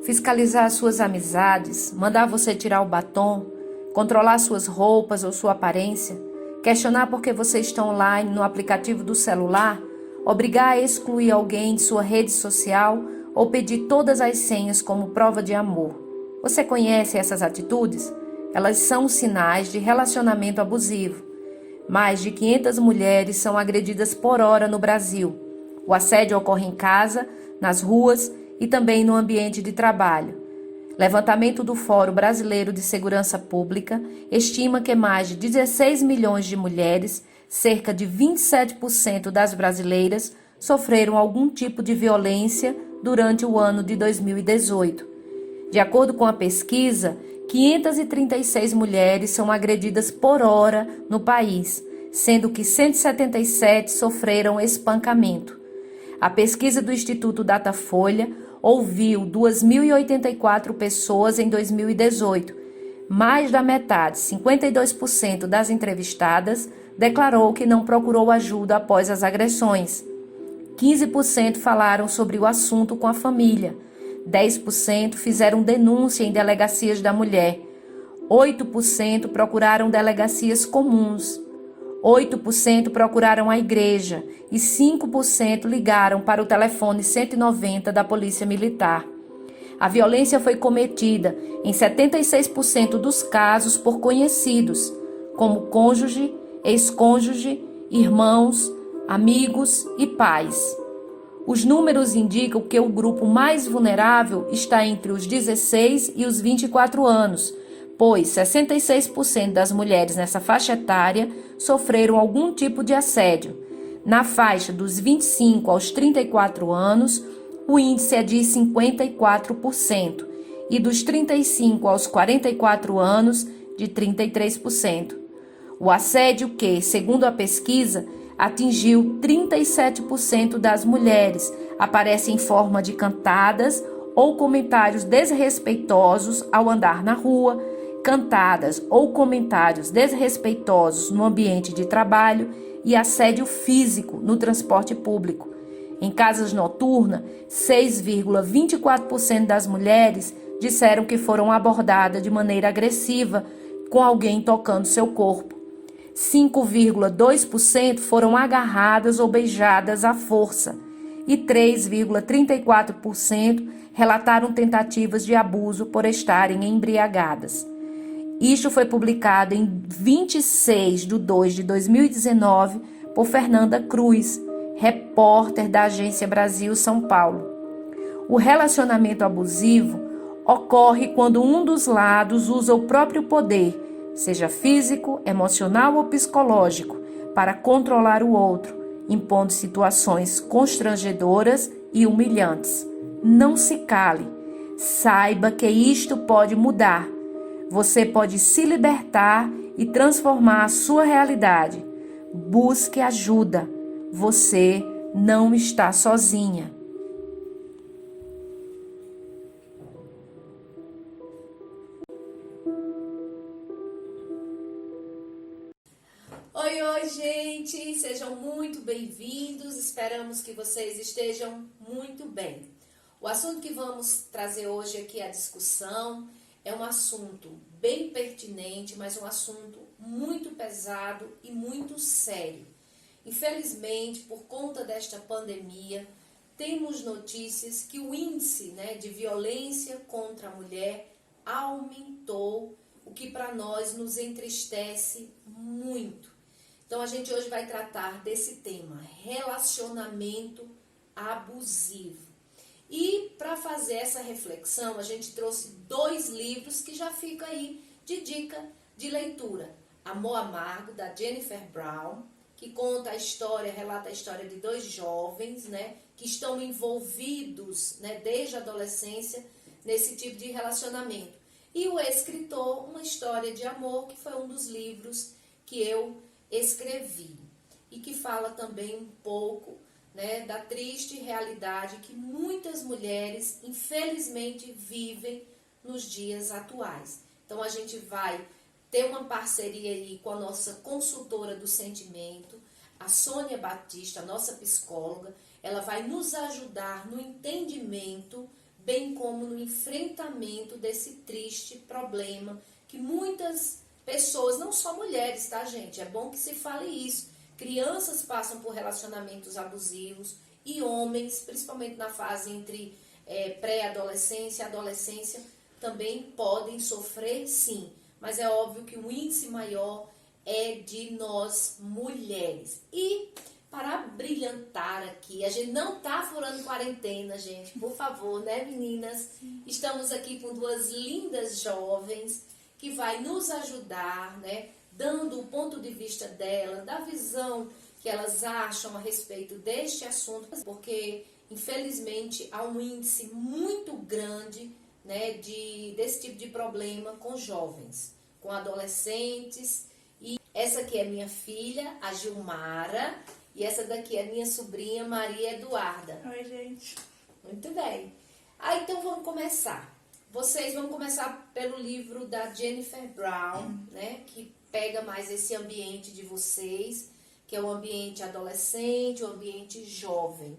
fiscalizar suas amizades, mandar você tirar o batom, controlar suas roupas ou sua aparência, questionar por que você está online no aplicativo do celular, obrigar a excluir alguém de sua rede social ou pedir todas as senhas como prova de amor. Você conhece essas atitudes? Elas são sinais de relacionamento abusivo. Mais de 500 mulheres são agredidas por hora no Brasil. O assédio ocorre em casa, nas ruas e também no ambiente de trabalho. Levantamento do Fórum Brasileiro de Segurança Pública estima que mais de 16 milhões de mulheres, cerca de 27% das brasileiras, sofreram algum tipo de violência durante o ano de 2018. De acordo com a pesquisa, 536 mulheres são agredidas por hora no país, sendo que 177 sofreram espancamento. A pesquisa do Instituto Datafolha ouviu 2.084 pessoas em 2018. Mais da metade, 52% das entrevistadas, declarou que não procurou ajuda após as agressões. 15% falaram sobre o assunto com a família. 10% fizeram denúncia em delegacias da mulher. 8% procuraram delegacias comuns. 8% procuraram a igreja e 5% ligaram para o telefone 190 da Polícia Militar. A violência foi cometida em 76% dos casos por conhecidos, como cônjuge, ex-cônjuge, irmãos, amigos e pais. Os números indicam que o grupo mais vulnerável está entre os 16 e os 24 anos, pois 66% das mulheres nessa faixa etária sofreram algum tipo de assédio. Na faixa dos 25 aos 34 anos, o índice é de 54%, e dos 35 aos 44 anos, de 33%. O assédio que, segundo a pesquisa, atingiu 37% das mulheres, aparece em forma de cantadas ou comentários desrespeitosos ao andar na rua, cantadas ou comentários desrespeitosos no ambiente de trabalho e assédio físico no transporte público. Em casas noturnas, 6,24% das mulheres disseram que foram abordadas de maneira agressiva com alguém tocando seu corpo. 5,2% foram agarradas ou beijadas à força e 3,34% relataram tentativas de abuso por estarem embriagadas. Isto foi publicado em 26 de 2 de 2019 por Fernanda Cruz, repórter da Agência Brasil São Paulo. O relacionamento abusivo ocorre quando um dos lados usa o próprio poder, seja físico, emocional ou psicológico, para controlar o outro, impondo situações constrangedoras e humilhantes. Não se cale. Saiba que isto pode mudar. Você pode se libertar e transformar a sua realidade. Busque ajuda. Você não está sozinha. Oi, gente! Sejam muito bem-vindos. Esperamos que vocês estejam muito bem. O assunto que vamos trazer hoje aqui à discussão é um assunto bem pertinente, mas um assunto muito pesado e muito sério. Infelizmente, por conta desta pandemia, temos notícias que o índice, de violência contra a mulher aumentou, o que para nós nos entristece muito. Então, a gente hoje vai tratar desse tema, relacionamento abusivo. E para fazer essa reflexão, a gente trouxe 2 livros que já ficam aí de dica de leitura. Amor Amargo, da Jennifer Brown, que conta a história, relata a história de 2 jovens, que estão envolvidos, desde a adolescência, nesse tipo de relacionamento. E o escritor, Uma História de Amor, que foi um dos livros que eu escrevi. E que fala também um pouco da triste realidade que muitas mulheres, infelizmente, vivem nos dias atuais. Então, a gente vai ter uma parceria aí com a nossa consultora do sentimento, a Sônia Batista, nossa psicóloga. Ela vai nos ajudar no entendimento bem como no enfrentamento desse triste problema que muitas pessoas, não só mulheres, tá, gente? É bom que se fale isso. Crianças passam por relacionamentos abusivos e homens, principalmente na fase entre pré-adolescência e adolescência, também podem sofrer, sim. Mas é óbvio que o índice maior é de nós mulheres. E para brilhantar aqui, a gente não tá furando quarentena, gente, por favor, né, meninas? Estamos aqui com duas lindas jovens que vai nos ajudar, né, dando o ponto de vista delas, da visão que elas acham a respeito deste assunto, porque infelizmente há um índice muito grande, né, desse tipo de problema com jovens, com adolescentes. E essa aqui é minha filha, a Gilmara, e essa daqui é minha sobrinha, Maria Eduarda. Oi, gente. Muito bem. Então vamos começar. Vocês vão começar pelo livro da Jennifer Brown, né, que pega mais esse ambiente de vocês, que é o ambiente adolescente, o ambiente jovem.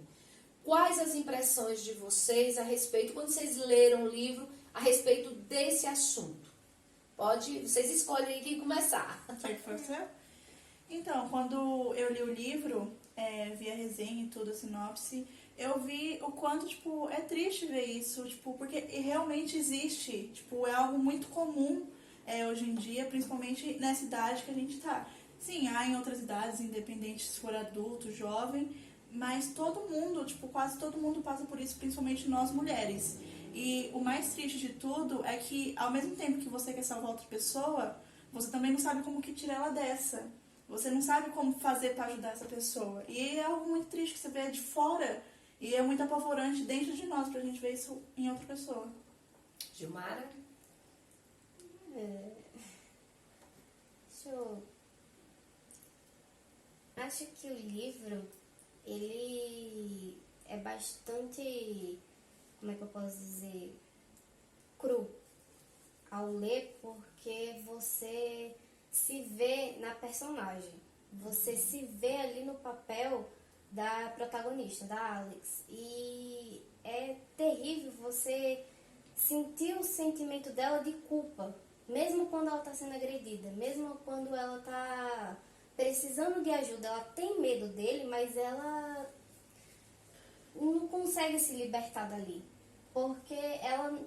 Quais as impressões de vocês a respeito, quando vocês leram o livro, a respeito desse assunto? Vocês escolhem aí quem começar. Quer que foi você? Então, quando eu li o livro, vi a resenha e tudo, a sinopse, eu vi o quanto, tipo, é triste ver isso, tipo, porque realmente existe, tipo, é algo muito comum hoje em dia, principalmente nessa idade que a gente tá. Sim, há em outras idades, independente se for adulto, jovem, mas todo mundo, tipo, quase todo mundo passa por isso, principalmente nós mulheres. E o mais triste de tudo é que, ao mesmo tempo que você quer salvar outra pessoa, você também não sabe como que tirar ela dessa. Você não sabe como fazer para ajudar essa pessoa. E é algo muito triste que você vê de fora. E é muito apavorante dentro de nós pra gente ver isso em outra pessoa. Gilmara? Acho que o livro, ele é bastante, como é que eu posso dizer, cru ao ler, porque você se vê na personagem, você se vê ali no papel da protagonista, da Alex, e é terrível você sentir o sentimento dela de culpa, mesmo quando ela está sendo agredida, mesmo quando ela está precisando de ajuda, ela tem medo dele, mas ela não consegue se libertar dali, porque ela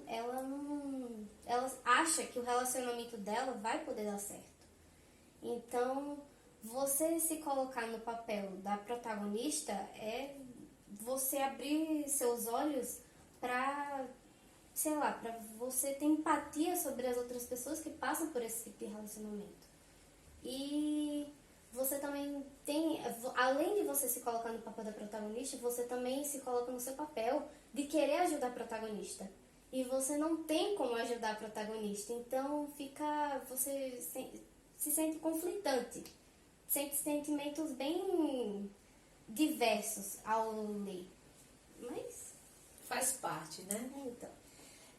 acha que o relacionamento dela vai poder dar certo. Então, você se colocar no papel da protagonista é você abrir seus olhos para, sei lá, para você ter empatia sobre as outras pessoas que passam por esse tipo de relacionamento. E você também tem, além de você se colocar no papel da protagonista, você também se coloca no seu papel de querer ajudar a protagonista. E você não tem como ajudar a protagonista, então você se sente conflitante, sente sentimentos bem diversos ao ler. Mas Faz parte, né? então,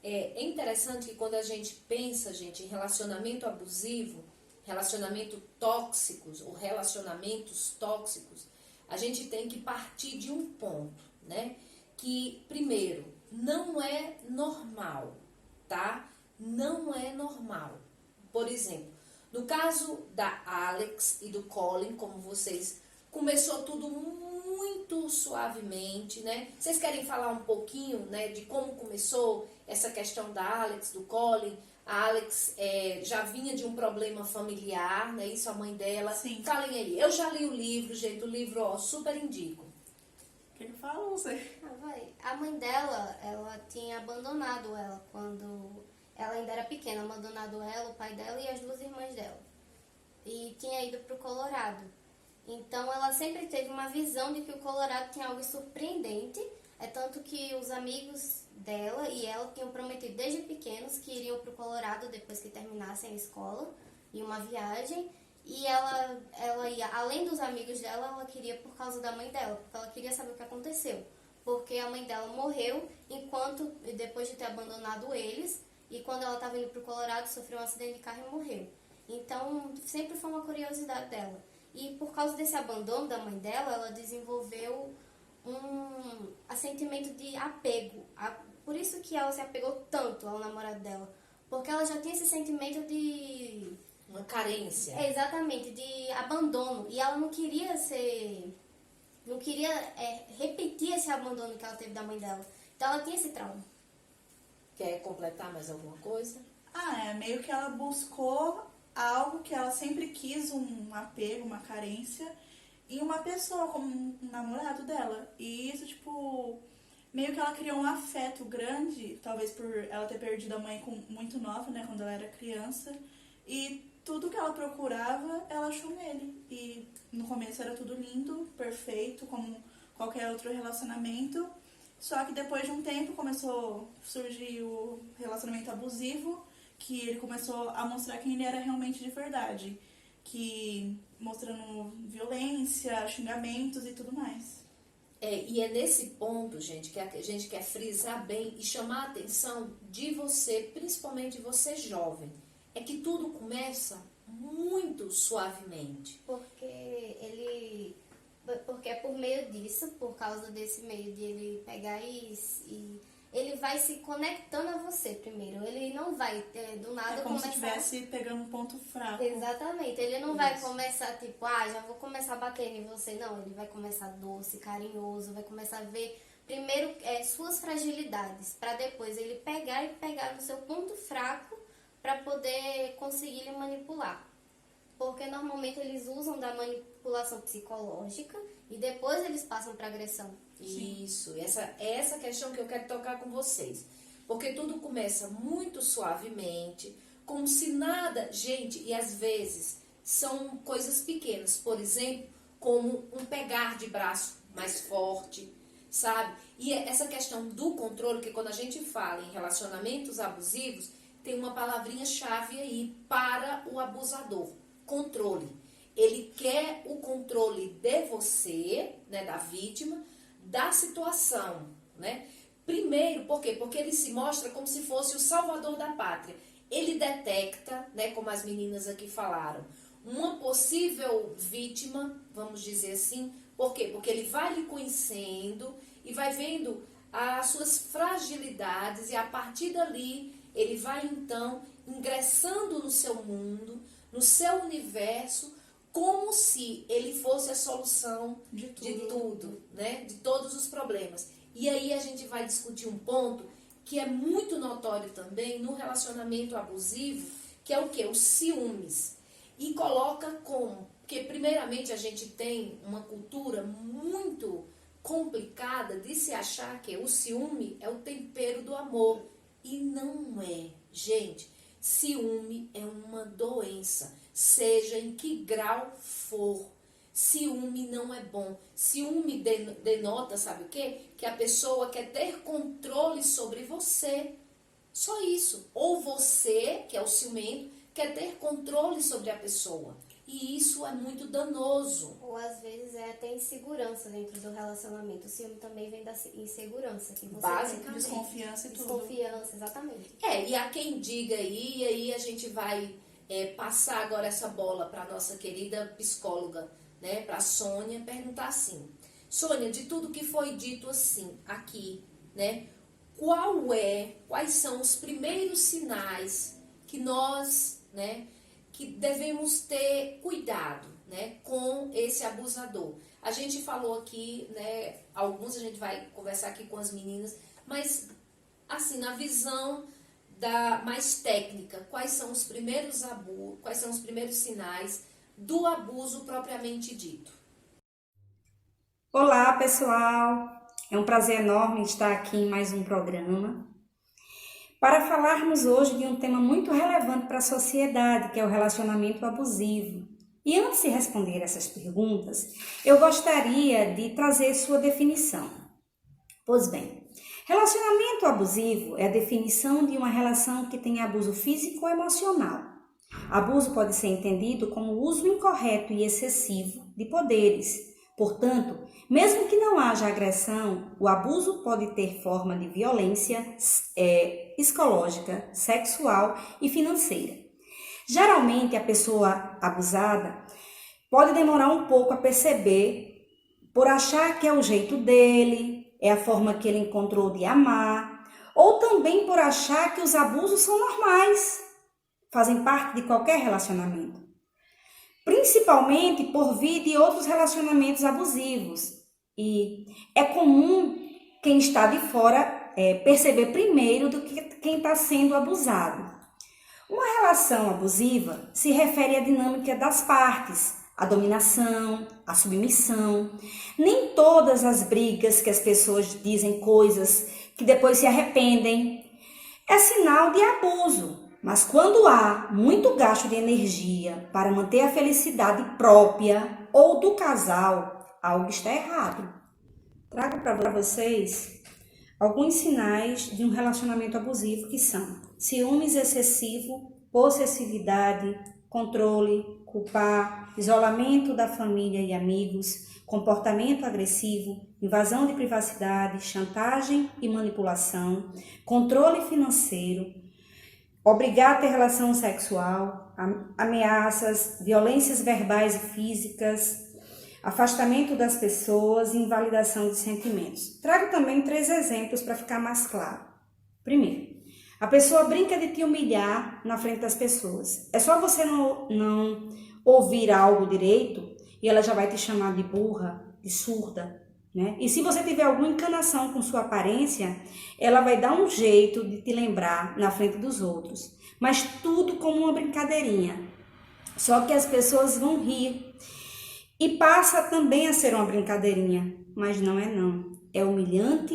É interessante que quando a gente pensa, gente, em relacionamento abusivo, relacionamento tóxicos ou relacionamentos tóxicos, a gente tem que partir de um ponto, né? Que, primeiro, não é normal, tá? Não é normal. Por exemplo, no caso da Alex e do Colin, como vocês, começou tudo muito suavemente, né? Vocês querem falar um pouquinho, né, de como começou essa questão da Alex, do Colin? A Alex já vinha de um problema familiar, né? Isso, a mãe dela. Sim. Falem aí. Eu já li o livro, gente. O livro, ó, super indico. O que fala você? a mãe dela, ela tinha abandonado ela quando ela ainda era pequena, abandonado ela, o pai dela e as duas irmãs dela. E tinha ido para o Colorado. Então ela sempre teve uma visão de que o Colorado tinha algo surpreendente, tanto que os amigos dela e ela tinham prometido desde pequenos que iriam para o Colorado depois que terminassem a escola, em uma viagem. E ela ia, além dos amigos dela, ela queria por causa da mãe dela, porque ela queria saber o que aconteceu. Porque a mãe dela morreu depois de ter abandonado eles, e quando ela estava indo para o Colorado, sofreu um acidente de carro e morreu. Então, sempre foi uma curiosidade dela. E por causa desse abandono da mãe dela, ela desenvolveu um sentimento de apego Por isso que ela se apegou tanto ao namorado dela. Porque ela já tinha esse sentimento de... Uma carência. Exatamente, de abandono. E ela não queria repetir esse abandono que ela teve da mãe dela. Então ela tinha esse trauma. Quer completar mais alguma coisa? Meio que ela buscou algo que ela sempre quis, um apego, uma carência, em uma pessoa, como um namorado dela. E isso, tipo, meio que ela criou um afeto grande, talvez por ela ter perdido a mãe muito nova, né, quando ela era criança. E tudo que ela procurava, ela achou nele. E no começo era tudo lindo, perfeito, como qualquer outro relacionamento. Só que depois de um tempo começou a surgir o relacionamento abusivo, que ele começou a mostrar quem ele era realmente de verdade. Que mostrando violência, xingamentos e tudo mais. E é nesse ponto, gente, que a gente quer frisar bem e chamar a atenção de você, principalmente você jovem. É que tudo começa muito suavemente. Porque é por meio disso, por causa desse meio de ele pegar e ele vai se conectando a você primeiro. Ele não vai do nada como começar... se estivesse pegando um ponto fraco. Exatamente. Ele não vai começar tipo, já vou começar a bater em você. Não, ele vai começar doce, carinhoso, vai começar a ver primeiro suas fragilidades, para depois ele pegar no seu ponto fraco para poder conseguir lhe manipular. Porque normalmente eles usam da manipulação psicológica e depois eles passam para agressão. Isso, essa questão que eu quero tocar com vocês. Porque tudo começa muito suavemente, como se nada, gente, e às vezes são coisas pequenas. Por exemplo, como um pegar de braço mais forte, sabe? E essa questão do controle, que quando a gente fala em relacionamentos abusivos, tem uma palavrinha-chave aí para o abusador: controle. Ele quer o controle de você, né, da vítima, da situação, né? Primeiro, por quê? Porque ele se mostra como se fosse o salvador da pátria. Ele detecta, né, como as meninas aqui falaram, uma possível vítima, vamos dizer assim. Por quê? Porque ele vai lhe conhecendo e vai vendo as suas fragilidades e a partir dali ele vai então ingressando no seu mundo, no seu universo, como se ele fosse a solução de tudo, né? De todos os problemas. E aí a gente vai discutir um ponto que é muito notório também no relacionamento abusivo, que é o quê? Os ciúmes. E coloca como? Porque primeiramente a gente tem uma cultura muito complicada de se achar que o ciúme é o tempero do amor. E não é, gente. Ciúme é uma doença, seja em que grau for. Ciúme não é bom. Ciúme denota, sabe o quê? Que a pessoa quer ter controle sobre você. Só isso. Ou você, que é o ciumento, quer ter controle sobre a pessoa. E isso é muito danoso. Ou às vezes é até insegurança dentro do relacionamento. O ciúme também vem da insegurança. Que você Basicamente. tem. Desconfiança e tudo. Desconfiança, exatamente. E há quem diga aí, e aí a gente vai passar agora essa bola para a nossa querida psicóloga, né, para a Sônia, perguntar assim: Sônia, de tudo que foi dito assim, aqui, né, quais são os primeiros sinais que nós, né, que devemos ter cuidado, né, com esse abusador? A gente falou aqui, né, alguns a gente vai conversar aqui com as meninas, mas assim, na visão mais técnica, quais são os primeiros sinais do abuso propriamente dito? Olá, pessoal! É um prazer enorme estar aqui em mais um programa para falarmos hoje de um tema muito relevante para a sociedade, que é o relacionamento abusivo. E antes de responder essas perguntas, eu gostaria de trazer sua definição. Pois bem, relacionamento abusivo é a definição de uma relação que tem abuso físico ou emocional. Abuso pode ser entendido como o uso incorreto e excessivo de poderes. Portanto, mesmo que não haja agressão, o abuso pode ter forma de violência psicológica, sexual e financeira. Geralmente, a pessoa abusada pode demorar um pouco a perceber, por achar que é o jeito dele, é a forma que ele encontrou de amar, ou também por achar que os abusos são normais, fazem parte de qualquer relacionamento. Principalmente por vir de outros relacionamentos abusivos. E é comum quem está de fora perceber primeiro do que quem está sendo abusado. Uma relação abusiva se refere à dinâmica das partes, a dominação, a submissão. Nem todas as brigas que as pessoas dizem coisas que depois se arrependem é sinal de abuso. Mas quando há muito gasto de energia para manter a felicidade própria ou do casal, algo está errado. Trago para vocês alguns sinais de um relacionamento abusivo que são ciúmes excessivo, possessividade, controle, culpar, isolamento da família e amigos, comportamento agressivo, invasão de privacidade, chantagem e manipulação, controle financeiro, obrigar a ter relação sexual, ameaças, violências verbais e físicas, afastamento das pessoas e invalidação de sentimentos. Trago também 3 exemplos para ficar mais claro. Primeiro, a pessoa brinca de te humilhar na frente das pessoas. É só você não ouvir algo direito e ela já vai te chamar de burra, de surda, né? E se você tiver alguma encanação com sua aparência, ela vai dar um jeito de te lembrar na frente dos outros. Mas tudo como uma brincadeirinha. Só que as pessoas vão rir. E passa também a ser uma brincadeirinha, mas não é não. É humilhante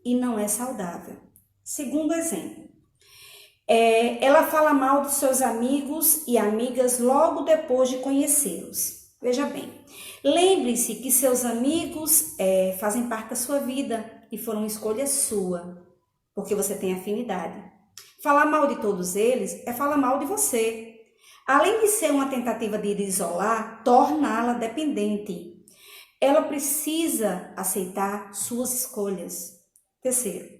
e não é saudável. Segundo exemplo. Ela fala mal dos seus amigos e amigas logo depois de conhecê-los. Veja bem, lembre-se que seus amigos fazem parte da sua vida e foram escolha sua, porque você tem afinidade. Falar mal de todos eles é falar mal de você. Além de ser uma tentativa de isolar, torná-la dependente. Ela precisa aceitar suas escolhas. Terceiro,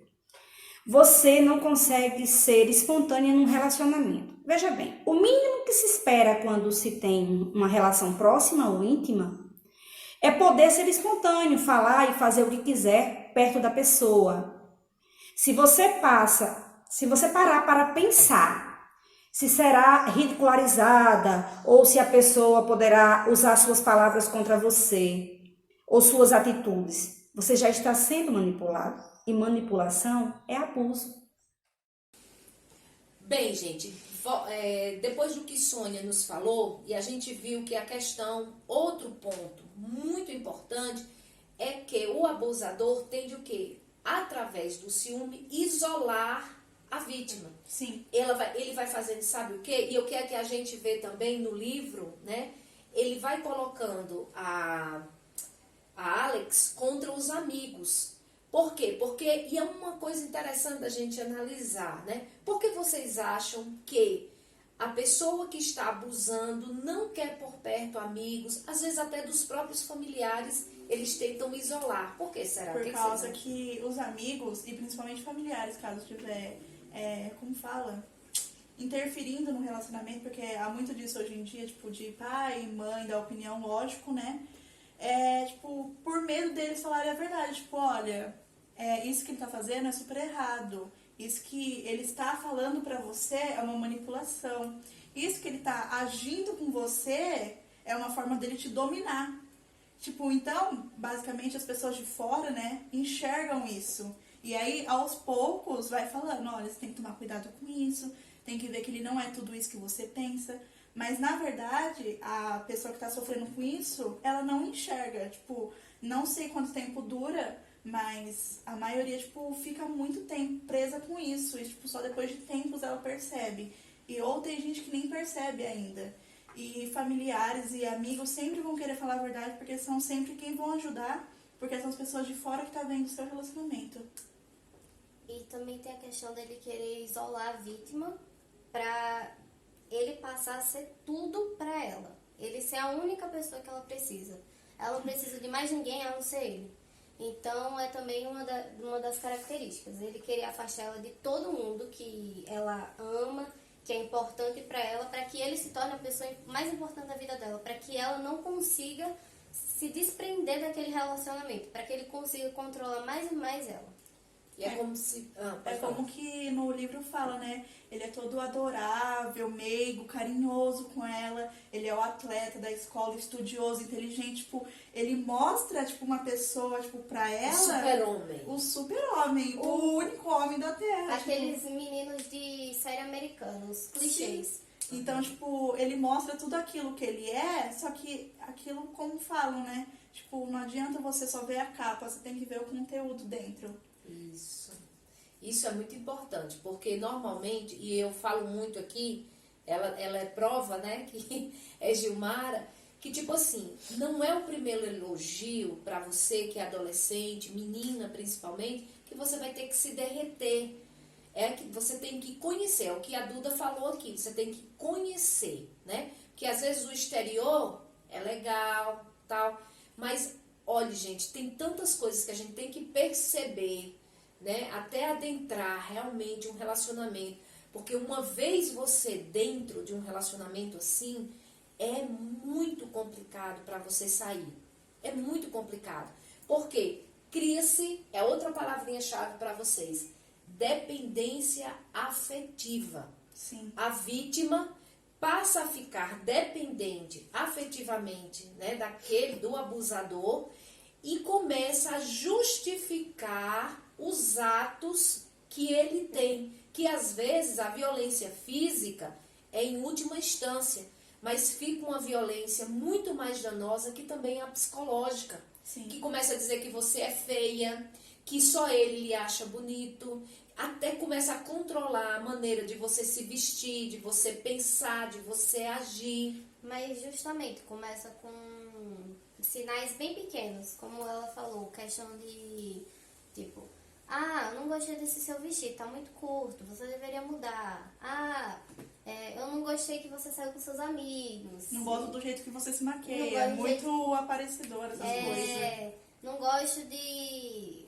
você não consegue ser espontânea num relacionamento. Veja bem, o mínimo que se espera quando se tem uma relação próxima ou íntima é poder ser espontâneo, falar e fazer o que quiser perto da pessoa. Se você parar para pensar se será ridicularizada ou se a pessoa poderá usar suas palavras contra você ou suas atitudes, você já está sendo manipulado. E manipulação é abuso. Bem, gente, depois do que Sônia nos falou, e a gente viu que a questão, outro ponto muito importante, é que o abusador tende o quê? Através do ciúme, isolar a vítima. Sim. Ele vai fazendo, sabe o quê? E o que é que a gente vê também no livro, né? Ele vai colocando a Alex contra os amigos. Por quê? Porque, e é uma coisa interessante da gente analisar, né? Por que vocês acham que a pessoa que está abusando não quer por perto amigos, às vezes até dos próprios familiares, eles tentam isolar? Por que será? Por causa que os amigos, e principalmente familiares, caso tiver, interferindo no relacionamento, porque há muito disso hoje em dia, tipo, de pai e mãe, da opinião, lógico, né? Por medo deles falarem a verdade, tipo, olha, isso que ele tá fazendo é super errado, isso que ele está falando pra você é uma manipulação, isso que ele tá agindo com você é uma forma dele te dominar. Tipo, então, basicamente as pessoas de fora, né, enxergam isso. E aí, aos poucos, vai falando, olha, você tem que tomar cuidado com isso, tem que ver que ele não é tudo isso que você pensa. Mas, na verdade, a pessoa que tá sofrendo com isso, ela não enxerga. Tipo, não sei quanto tempo dura, mas a maioria, tipo, fica muito tempo presa com isso. E, tipo, só depois de tempos ela percebe. E ou tem gente que nem percebe ainda. E familiares e amigos sempre vão querer falar a verdade, porque são sempre quem vão ajudar, porque são as pessoas de fora que tá vendo o seu relacionamento. E também tem a questão dele querer isolar a vítima pra ele passar a ser tudo pra ela. Ele ser a única pessoa que ela precisa. Ela não precisa de mais ninguém a não ser ele. Então é também uma das características. Ele querer afastar ela de todo mundo que ela ama, que é importante pra ela, pra que ele se torne a pessoa mais importante da vida dela, pra que ela não consiga se desprender daquele relacionamento, pra que ele consiga controlar mais e mais ela. E é como se... É pode falar. como que no livro fala, né? Ele é todo adorável, meigo, carinhoso com ela. Ele é o atleta da escola, estudioso, inteligente. Tipo, ele mostra, tipo, uma pessoa, tipo, pra ela... Super-homem. O super-homem, o único homem da Terra. Aqueles meninos de série americana, os clichês. Então, tipo, ele mostra tudo aquilo que ele é, só que aquilo, como falam, né? Tipo, não adianta você só ver a capa, você tem que ver o conteúdo dentro. Isso. Isso é muito importante, porque normalmente, e eu falo muito aqui, ela é prova, né, que é Gilmara, que tipo assim, não é o primeiro elogio para você que é adolescente, menina principalmente, que você vai ter que se derreter. É que você tem que conhecer, é o que a Duda falou aqui, você tem que conhecer, né? Porque às vezes o exterior é legal, tal, mas olha, gente, tem tantas coisas que a gente tem que perceber, né? Até adentrar realmente um relacionamento. Porque uma vez você dentro de um relacionamento assim, é muito complicado para você sair. É muito complicado. Por quê? Cria-se, é outra palavrinha-chave para vocês, dependência afetiva. Sim. A vítima passa a ficar dependente afetivamente, né, do abusador e começa a justificar os atos que ele tem, que às vezes a violência física é em última instância, mas fica uma violência muito mais danosa que também a psicológica, Sim. que começa a dizer que você é feia, que só ele lhe acha bonito, até começa a controlar a maneira de você se vestir, de você pensar, de você agir. Mas justamente começa com sinais bem pequenos, como ela falou, questão de tipo, eu não gostei desse seu vestido, tá muito curto, você deveria mudar. Eu não gostei que você saiu com seus amigos. Não gosto do jeito que você se Não maqueia, gosto é do muito aparecedora essas coisas. Não gosto de...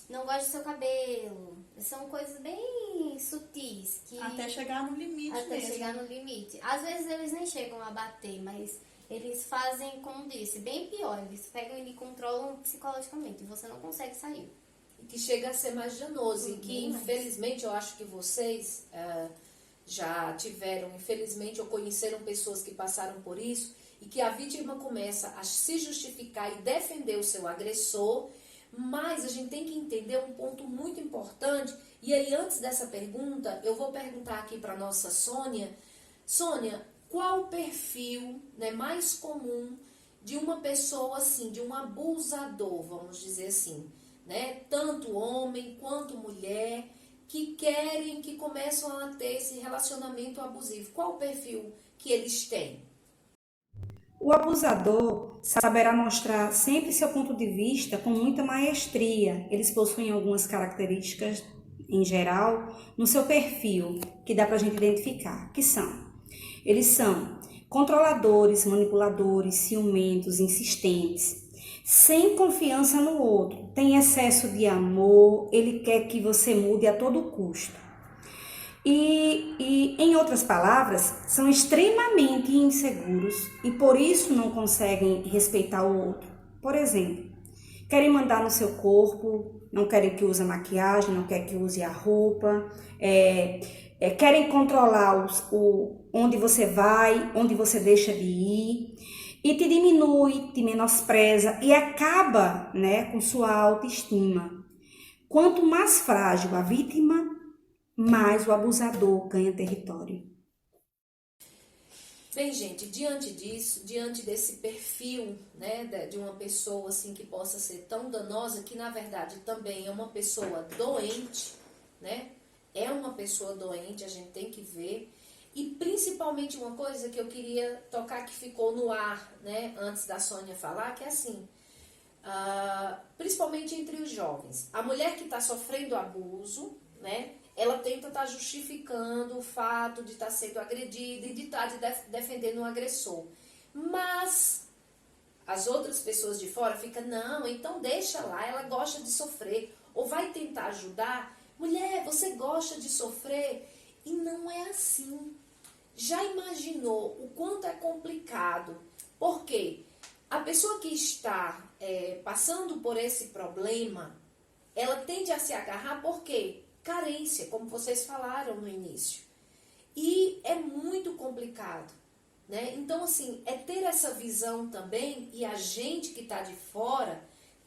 Não gosto do seu cabelo. São coisas bem sutis. Que Até chegar no limite até mesmo. chegar no limite. Às vezes eles nem chegam a bater, mas eles fazem, como disse, bem pior. Eles pegam e lhe controlam psicologicamente. E você não consegue sair. Que chega a ser mais danoso e que Bem mais. infelizmente eu acho que vocês já tiveram, infelizmente, ou conheceram pessoas que passaram por isso e que a vítima começa a se justificar e defender o seu agressor, mas a gente tem que entender um ponto muito importante. E aí, antes dessa pergunta, eu vou perguntar aqui para nossa Sônia. Sônia, qual o perfil, né, mais comum de uma pessoa assim, de um abusador, vamos dizer assim, né? Tanto homem quanto mulher que começam a ter esse relacionamento abusivo. Qual o perfil que eles têm? O abusador saberá mostrar sempre seu ponto de vista com muita maestria. Eles possuem algumas características, em geral, no seu perfil, que dá para a gente identificar, que são: eles são controladores, manipuladores, ciumentos, insistentes, sem confiança no outro, tem excesso de amor, ele quer que você mude a todo custo. E, em outras palavras, são extremamente inseguros e por isso não conseguem respeitar o outro. Por exemplo, querem mandar no seu corpo, não querem que use maquiagem, não querem que use a roupa, querem controlar onde você vai, onde você deixa de ir, e te diminui, te menospreza e acaba, né, com sua autoestima. Quanto mais frágil a vítima, mais o abusador ganha território. Bem, gente, diante disso, diante desse perfil, né, de uma pessoa assim que possa ser tão danosa, que na verdade também é uma pessoa doente, né? É uma pessoa doente, a gente tem que ver. E principalmente uma coisa que eu queria tocar que ficou no ar, né, antes da Sônia falar, que é assim, principalmente entre os jovens. A mulher que está sofrendo abuso, né, ela tenta estar justificando o fato de estar sendo agredida e de estar defendendo o agressor. Mas as outras pessoas de fora ficam, não, então deixa lá, ela gosta de sofrer. Ou vai tentar ajudar. Mulher, você gosta de sofrer? E não é assim. Já imaginou o quanto é complicado? Por quê? A pessoa que está passando por esse problema, ela tende a se agarrar por quê? Carência, como vocês falaram no início. E é muito complicado, né? Então, assim, é ter essa visão também, e a gente que está de fora,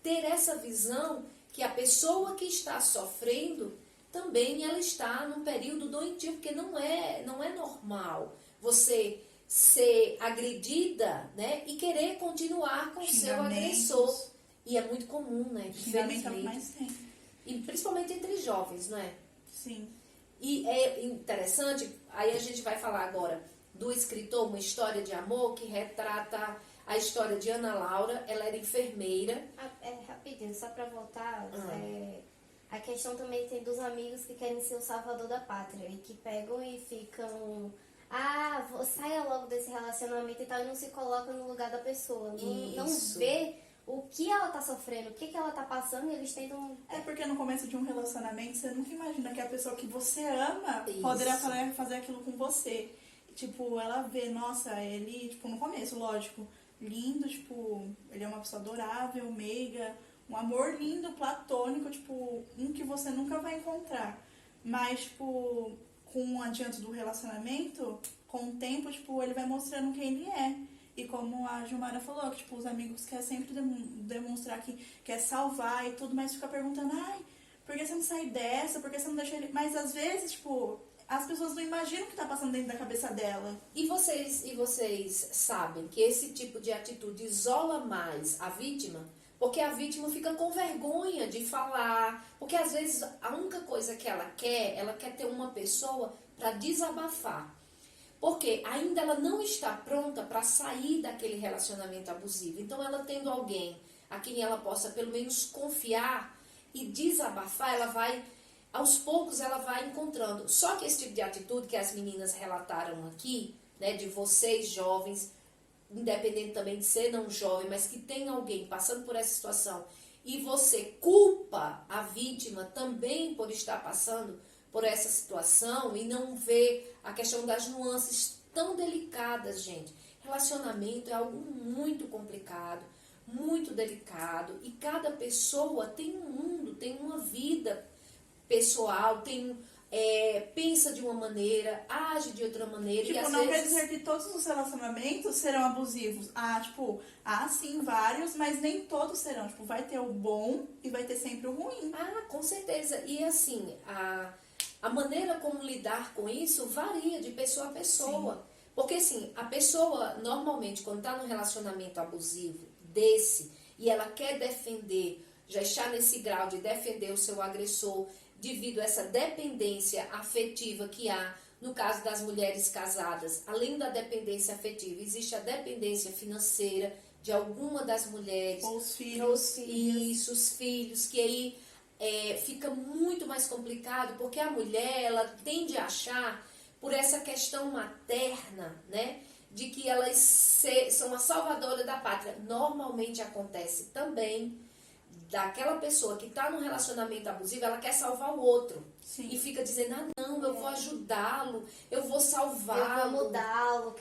ter essa visão que a pessoa que está sofrendo, também ela está num período doentio, porque não é normal você ser agredida, né? E querer continuar com o seu agressor. E é muito comum, né? Xingamento é o que mais tem. E principalmente entre jovens, não é? Sim. E é interessante, aí a gente vai falar agora do escritor Uma História de Amor, que retrata a história de Ana Laura. Ela era enfermeira. Rapidinho, só pra voltar, a questão também tem dos amigos que querem ser o salvador da pátria e que pegam e ficam... saia logo desse relacionamento e tal, e não se coloca no lugar da pessoa. Não vê o que ela tá sofrendo, o que ela tá passando, e eles tentam... É porque no começo de um relacionamento, você nunca imagina que a pessoa que você ama Isso. poderá fazer aquilo com você. Tipo, ela vê, nossa, ele, tipo, no começo, lógico, lindo, tipo, ele é uma pessoa adorável, meiga, um amor lindo, platônico, tipo, um que você nunca vai encontrar. Mas, tipo, com o adianto do relacionamento, com o tempo, tipo, ele vai mostrando quem ele é. E como a Gilmara falou, que tipo, os amigos querem sempre demonstrar que quer salvar e tudo, mas fica perguntando, por que você não sai dessa? Por que você não deixa ele... Mas às vezes, tipo, as pessoas não imaginam o que tá passando dentro da cabeça dela. E vocês sabem que esse tipo de atitude isola mais a vítima, porque a vítima fica com vergonha de falar, porque às vezes a única coisa que ela quer ter uma pessoa para desabafar. Porque ainda ela não está pronta para sair daquele relacionamento abusivo. Então, ela tendo alguém a quem ela possa pelo menos confiar e desabafar, ela vai, aos poucos, ela vai encontrando. Só que esse tipo de atitude que as meninas relataram aqui, né, de vocês jovens, independente também de ser não jovem, mas que tem alguém passando por essa situação, e você culpa a vítima também por estar passando por essa situação e não ver a questão das nuances tão delicadas, gente. Relacionamento é algo muito complicado, muito delicado, e cada pessoa tem um mundo, tem uma vida pessoal, pensa de uma maneira, age de outra maneira. Tipo, e às não vezes... quer dizer que todos os relacionamentos serão abusivos. Sim, vários, mas nem todos serão. Tipo, vai ter o bom e vai ter sempre o ruim. Com certeza. E assim, a maneira como lidar com isso varia de pessoa a pessoa. Sim. Porque assim, a pessoa normalmente quando está num relacionamento abusivo desse e ela quer defender, já está nesse grau de defender o seu agressor devido a essa dependência afetiva que há no caso das mulheres casadas. Além da dependência afetiva, existe a dependência financeira de alguma das mulheres. Ou os filhos. Isso, os filhos, que aí... fica muito mais complicado, porque a mulher, ela tende a achar, por essa questão materna, né, de que elas são a salvadora da pátria. Normalmente acontece também daquela pessoa que está num relacionamento abusivo, ela quer salvar o outro. Sim. E fica dizendo, não, eu vou ajudá-lo, eu vou salvá-lo. Eu vou mudá-lo.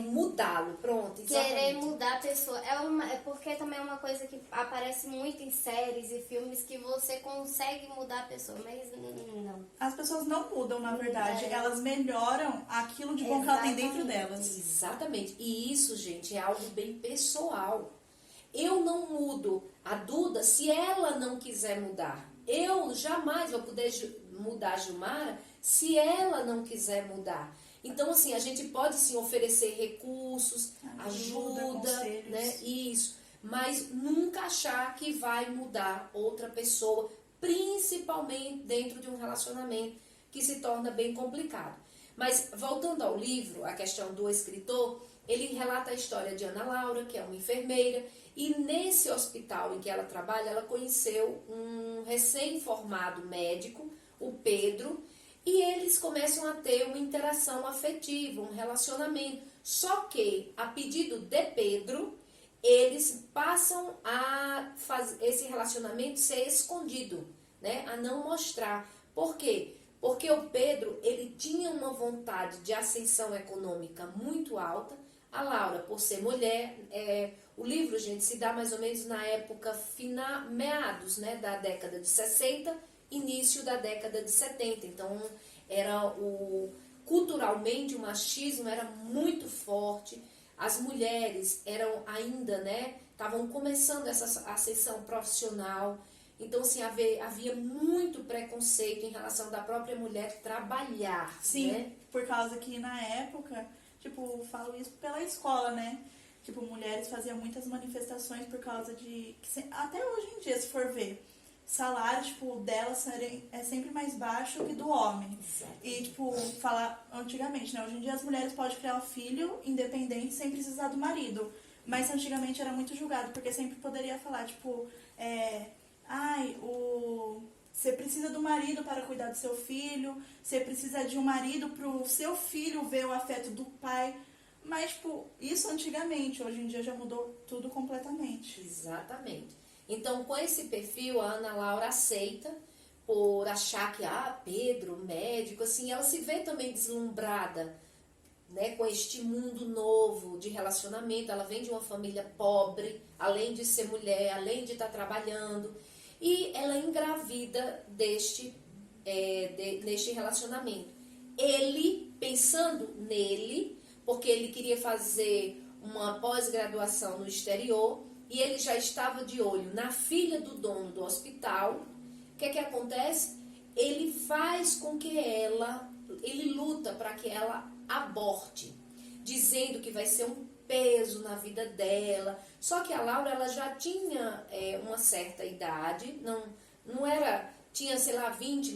Mudá-lo, pronto, exatamente. Querer mudar a pessoa. É porque também é uma coisa que aparece muito em séries e filmes, que você consegue mudar a pessoa, mas não. As pessoas não mudam, na verdade. Elas melhoram aquilo de bom que ela tem dentro delas. Exatamente. E isso, gente, é algo bem pessoal. Eu não mudo a Duda se ela não quiser mudar. Eu jamais vou poder mudar a Gilmara se ela não quiser mudar. Então, assim, a gente pode sim oferecer recursos, ajuda, né? Isso. Mas nunca achar que vai mudar outra pessoa, principalmente dentro de um relacionamento que se torna bem complicado. Mas, voltando ao livro, a questão do escritor, ele relata a história de Ana Laura, que é uma enfermeira, e nesse hospital em que ela trabalha, ela conheceu um recém-formado médico, o Pedro, e eles começam a ter uma interação afetiva, um relacionamento. Só que, a pedido de Pedro, eles passam a fazer esse relacionamento ser escondido, né? A não mostrar. Por quê? Porque o Pedro, ele tinha uma vontade de ascensão econômica muito alta, A Laura, por ser mulher, o livro, gente, se dá mais ou menos na época meados, né, da década de 60, início da década de 70. Então, culturalmente o machismo era muito forte. As mulheres eram ainda, né, estavam começando essa ascensão profissional. Então, assim, havia muito preconceito em relação da própria mulher trabalhar, Sim, né? por causa que na época, tipo, falo isso pela escola, né? Tipo, mulheres faziam muitas manifestações por causa de... Até hoje em dia, se for ver, salário, tipo, delas é sempre mais baixo que do homem. Exato. E, tipo, falar antigamente, né? Hoje em dia as mulheres podem criar um filho independente sem precisar do marido. Mas antigamente era muito julgado, porque sempre poderia falar, tipo, você precisa do marido para cuidar do seu filho, você precisa de um marido para o seu filho ver o afeto do pai. Mas, tipo, isso antigamente, hoje em dia já mudou tudo completamente. Exatamente. Então, com esse perfil, a Ana Laura aceita por achar que, Pedro, médico, assim, ela se vê também deslumbrada, né, com este mundo novo de relacionamento. Ela vem de uma família pobre, além de ser mulher, além de estar trabalhando, e ela engravida neste relacionamento. Ele, pensando nele, porque ele queria fazer uma pós-graduação no exterior, e ele já estava de olho na filha do dono do hospital. O que acontece? Ele faz com que ele luta para que ela aborte, dizendo que vai ser um peso na vida dela. Só que a Laura, ela já tinha uma certa idade, não era, tinha, sei lá, 20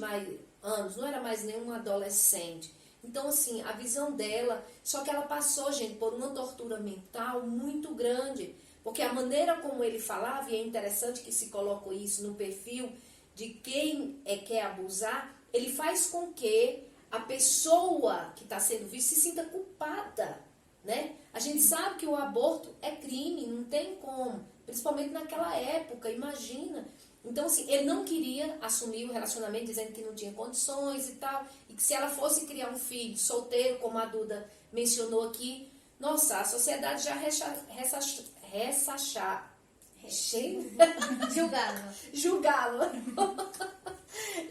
anos, não era mais nenhuma adolescente. Então, assim, a visão dela, só que ela passou, gente, por uma tortura mental muito grande, porque a maneira como ele falava, e é interessante que se colocou isso no perfil de quem quer abusar, ele faz com que a pessoa que está sendo vista se sinta culpada, né? A gente sabe que o aborto é crime, não tem como, principalmente naquela época, imagina. Então, assim, ele não queria assumir o relacionamento, dizendo que não tinha condições e tal, e que se ela fosse criar um filho solteiro, como a Duda mencionou aqui, nossa, a sociedade já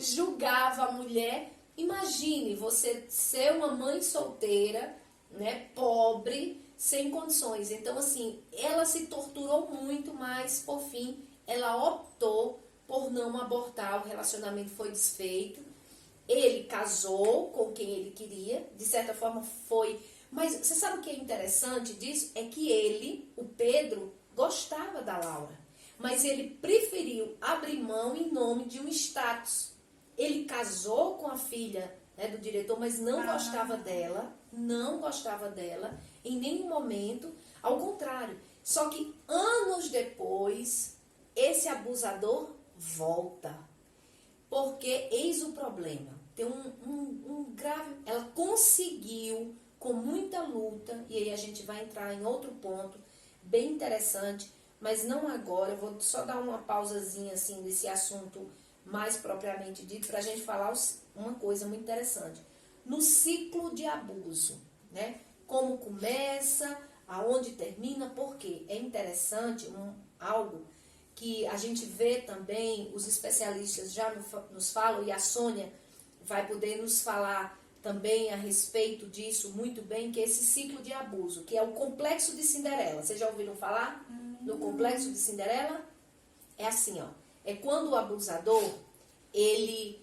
julgava a mulher. Imagine você ser uma mãe solteira, né, pobre, sem condições. Então, assim, ela se torturou muito, mas, por fim, ela optou por não abortar, o relacionamento foi desfeito. Ele casou com quem ele queria, de certa forma foi... Mas você sabe o que é interessante disso? É que ele, o Pedro, gostava da Laura, mas ele preferiu abrir mão em nome de um status. Ele casou com a filha, né, do diretor, mas não gostava dela em nenhum momento, ao contrário. Só que anos depois, esse abusador volta, porque eis o problema. Tem um grave... Ela conseguiu, com muita luta, e aí a gente vai entrar em outro ponto bem interessante, mas não agora. Eu vou só dar uma pausazinha assim desse assunto mais propriamente dito, para a gente falar uma coisa muito interessante. No ciclo de abuso, né? Como começa, aonde termina, por quê? É interessante algo que a gente vê também, os especialistas já nos falam, e a Sônia vai poder nos falar também a respeito disso muito bem, que é esse ciclo de abuso, que é o complexo de Cinderela. Vocês já ouviram falar do complexo de Cinderela? É assim, ó. É quando o abusador, ele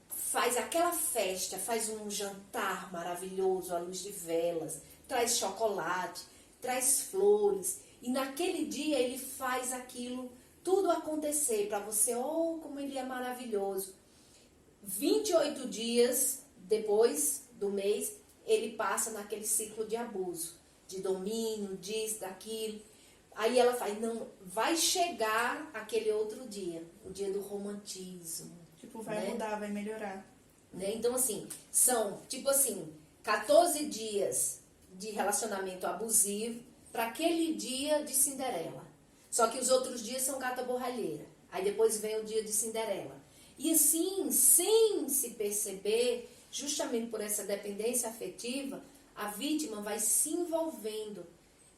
faz aquela festa, faz um jantar maravilhoso à luz de velas, traz chocolate, traz flores, e naquele dia ele faz aquilo, tudo acontecer para você. Oh, como ele é maravilhoso. 28 dias depois do mês, ele passa naquele ciclo de abuso, de domínio, disso, daquilo. Aí ela fala, não, vai chegar aquele outro dia, o dia do romantismo. Tipo, vai mudar, vai melhorar. Né? Então, assim, são, 14 dias de relacionamento abusivo para aquele dia de Cinderela. Só que os outros dias são gata borralheira. Aí depois vem o dia de Cinderela. E assim, sem se perceber, justamente por essa dependência afetiva, a vítima vai se envolvendo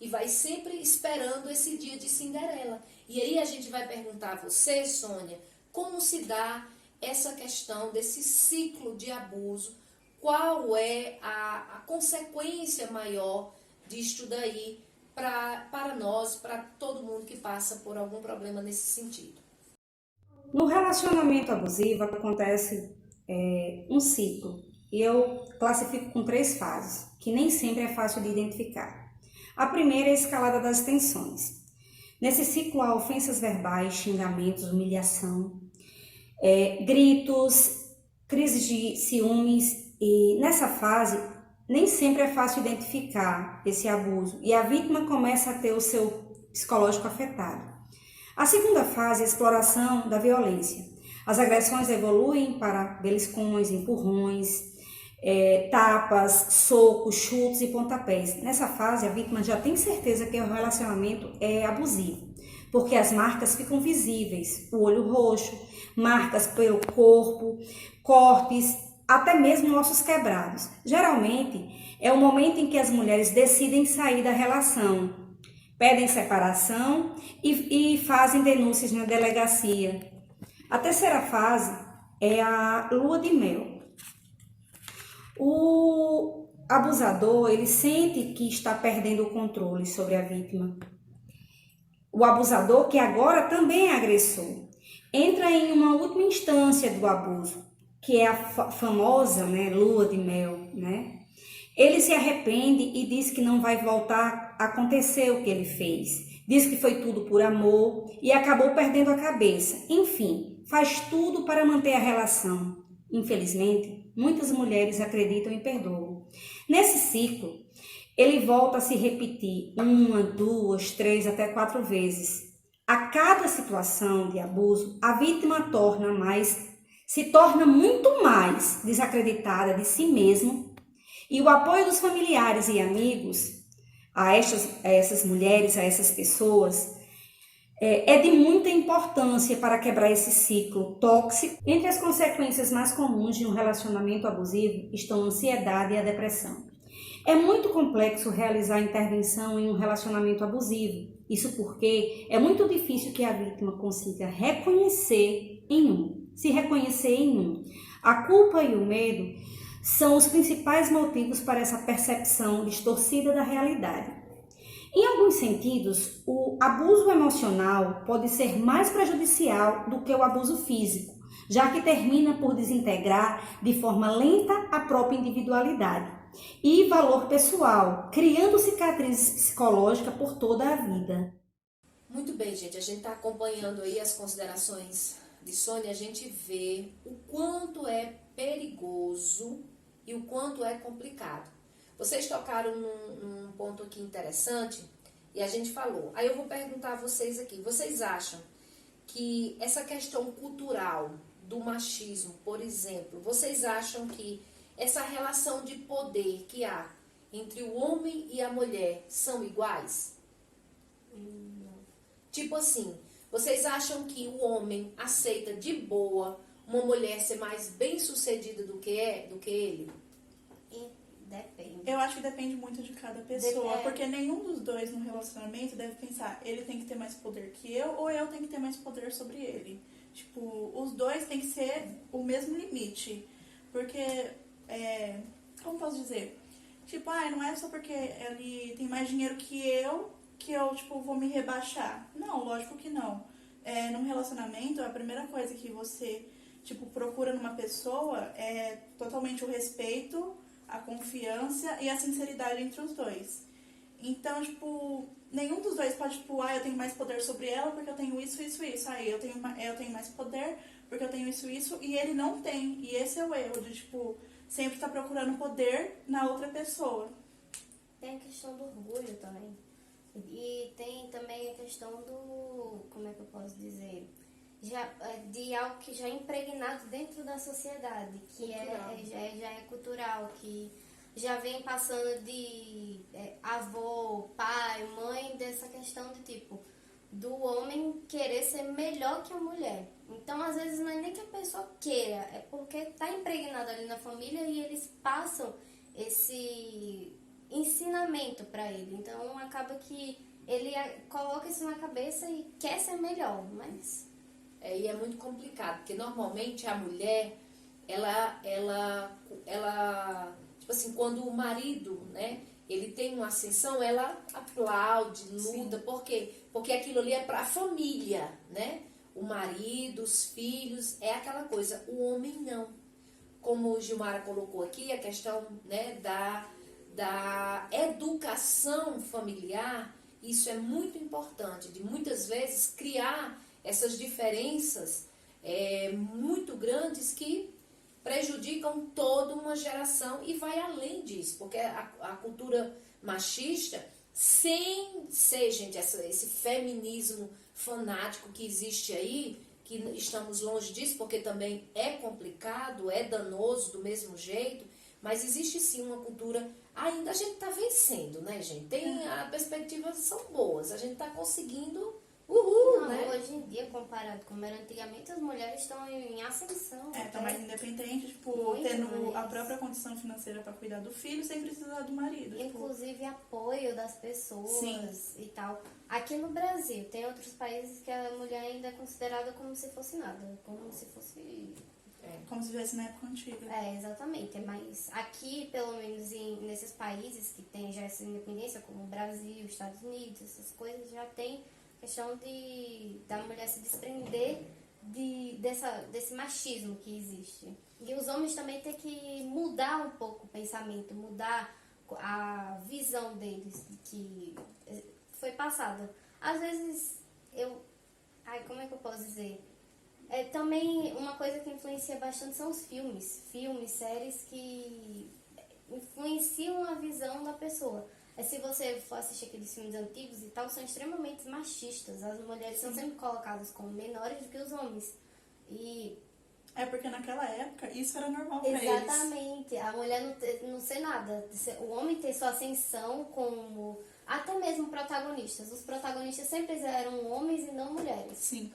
e vai sempre esperando esse dia de Cinderela. E aí a gente vai perguntar a você, Sônia, como se dá essa questão desse ciclo de abuso, qual é a consequência maior disto daí para nós, para todo mundo que passa por algum problema nesse sentido. No relacionamento abusivo acontece um ciclo, e eu classifico com 3 fases, que nem sempre é fácil de identificar. A primeira é a escalada das tensões. Nesse ciclo há ofensas verbais, xingamentos, humilhação, gritos, crises de ciúmes, e nessa fase nem sempre é fácil identificar esse abuso e a vítima começa a ter o seu psicológico afetado. A segunda fase é a exploração da violência. As agressões evoluem para beliscões, empurrões, tapas, socos, chutes e pontapés. Nessa fase, a vítima já tem certeza que o relacionamento é abusivo, porque as marcas ficam visíveis, o olho roxo, marcas pelo corpo, cortes, até mesmo ossos quebrados. Geralmente, é o momento em que as mulheres decidem sair da relação, pedem separação e fazem denúncias na delegacia. A terceira fase é a lua de mel. O abusador, ele sente que está perdendo o controle sobre a vítima. O abusador, que agora também é agressor, entra em uma última instância do abuso, que é a famosa, lua de mel, Ele se arrepende e diz que não vai voltar a acontecer o que ele fez. Diz que foi tudo por amor e acabou perdendo a cabeça. Enfim, faz tudo para manter a relação. Infelizmente, muitas mulheres acreditam e perdoam. Nesse ciclo, ele volta a se repetir 1, 2, 3, até 4 vezes. A cada situação de abuso, a vítima se torna muito mais desacreditada de si mesma e o apoio dos familiares e amigos a essas mulheres, a essas pessoas, é de muita importância para quebrar esse ciclo tóxico. Entre as consequências mais comuns de um relacionamento abusivo estão a ansiedade e a depressão. É muito complexo realizar intervenção em um relacionamento abusivo. Isso porque é muito difícil que a vítima consiga se reconhecer em um. A culpa e o medo são os principais motivos para essa percepção distorcida da realidade. Em alguns sentidos, o abuso emocional pode ser mais prejudicial do que o abuso físico, já que termina por desintegrar de forma lenta a própria individualidade e valor pessoal, criando cicatrizes psicológicas por toda a vida. Muito bem, gente, a gente está acompanhando aí as considerações de Sônia, a gente vê o quanto é perigoso e o quanto é complicado. Vocês tocaram num ponto aqui interessante e a gente falou. Aí eu vou perguntar a vocês aqui, vocês acham que essa questão cultural do machismo, por exemplo, vocês acham que essa relação de poder que há entre o homem e a mulher são iguais? Não. Tipo assim, vocês acham que o homem aceita de boa uma mulher ser mais bem-sucedida do que ele? Depende. Eu acho que depende muito de cada pessoa, porque nenhum dos dois no relacionamento deve pensar, ele tem que ter mais poder que eu, ou eu tenho que ter mais poder sobre ele. Tipo, os dois tem que ser o mesmo limite. Porque, como posso dizer? Tipo, não é só porque ele tem mais dinheiro que eu, tipo, vou me rebaixar. Não, lógico que não. Num relacionamento, a primeira coisa que você, tipo, procura numa pessoa é totalmente o respeito, a confiança e a sinceridade entre os dois. Então, tipo, nenhum dos dois pode, tipo, eu tenho mais poder sobre ela porque eu tenho isso. Aí eu tenho mais poder porque eu tenho isso, e ele não tem. E esse é o erro de, tipo, sempre estar procurando poder na outra pessoa. Tem a questão do orgulho também. E tem também a questão do, como é que eu posso dizer? De algo que já é impregnado dentro da sociedade, que já é cultural, que já vem passando de avô, pai, mãe, dessa questão de tipo, do homem querer ser melhor que a mulher. Então, às vezes, não é nem que a pessoa queira, é porque está impregnado ali na família e eles passam ensinamento para ele. Então acaba que ele coloca isso na cabeça e quer ser melhor, mas... E é muito complicado, porque normalmente a mulher, tipo assim, quando o marido, né, ele tem uma ascensão, ela aplaude, luta, por quê? Porque aquilo ali é pra família, né? O marido, os filhos, é aquela coisa, o homem não. Como o Gilmara colocou aqui, a questão, né, da educação familiar, isso é muito importante, de muitas vezes criar essas diferenças muito grandes que prejudicam toda uma geração e vai além disso, porque a cultura machista, sem ser, gente, esse feminismo fanático que existe aí, que estamos longe disso, porque também é complicado, é danoso do mesmo jeito, mas existe sim uma cultura, ainda a gente está vencendo, né, gente? As perspectivas são boas, a gente está conseguindo, Não, né? hoje em dia, comparado como era antigamente, as mulheres estão em ascensão. Tá mais independente, tipo, Muito tendo mais. a própria condição financeira para cuidar do filho sem precisar do marido. Tipo, Inclusive apoio das pessoas Sim. e tal. Aqui no Brasil, tem outros países que a mulher ainda é considerada como se fosse nada, como se fosse... como se estivesse na época antiga. Exatamente. Mas aqui, pelo menos nesses países que tem já essa independência, como o Brasil, Estados Unidos, essas coisas, já tem questão da mulher se desprender desse machismo que existe. E os homens também têm que mudar um pouco o pensamento, mudar a visão deles, que foi passada. Às vezes, como é que eu posso dizer? Também uma coisa que influencia bastante são os filmes, séries que influenciam a visão da pessoa. Se você for assistir aqueles filmes antigos e tal, são extremamente machistas. As mulheres são sempre colocadas como menores do que os homens. E porque naquela época isso era normal pra eles. exatamente, a mulher não ser nada. O homem ter sua ascensão como até mesmo protagonistas. Os protagonistas sempre eram homens e não mulheres. Sim.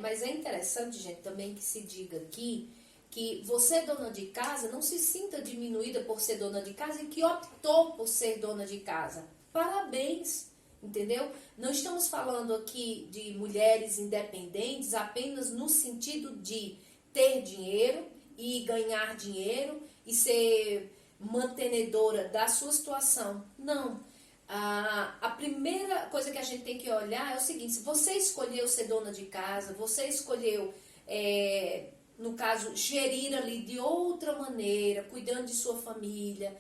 Mas é interessante, gente, também que se diga aqui que você, dona de casa, não se sinta diminuída por ser dona de casa e que optou por ser dona de casa. Parabéns, entendeu? Não estamos falando aqui de mulheres independentes apenas no sentido de ter dinheiro e ganhar dinheiro e ser mantenedora da sua situação. Não. A primeira coisa que a gente tem que olhar é o seguinte: se você escolheu ser dona de casa, você escolheu, no caso, gerir ali de outra maneira, cuidando de sua família,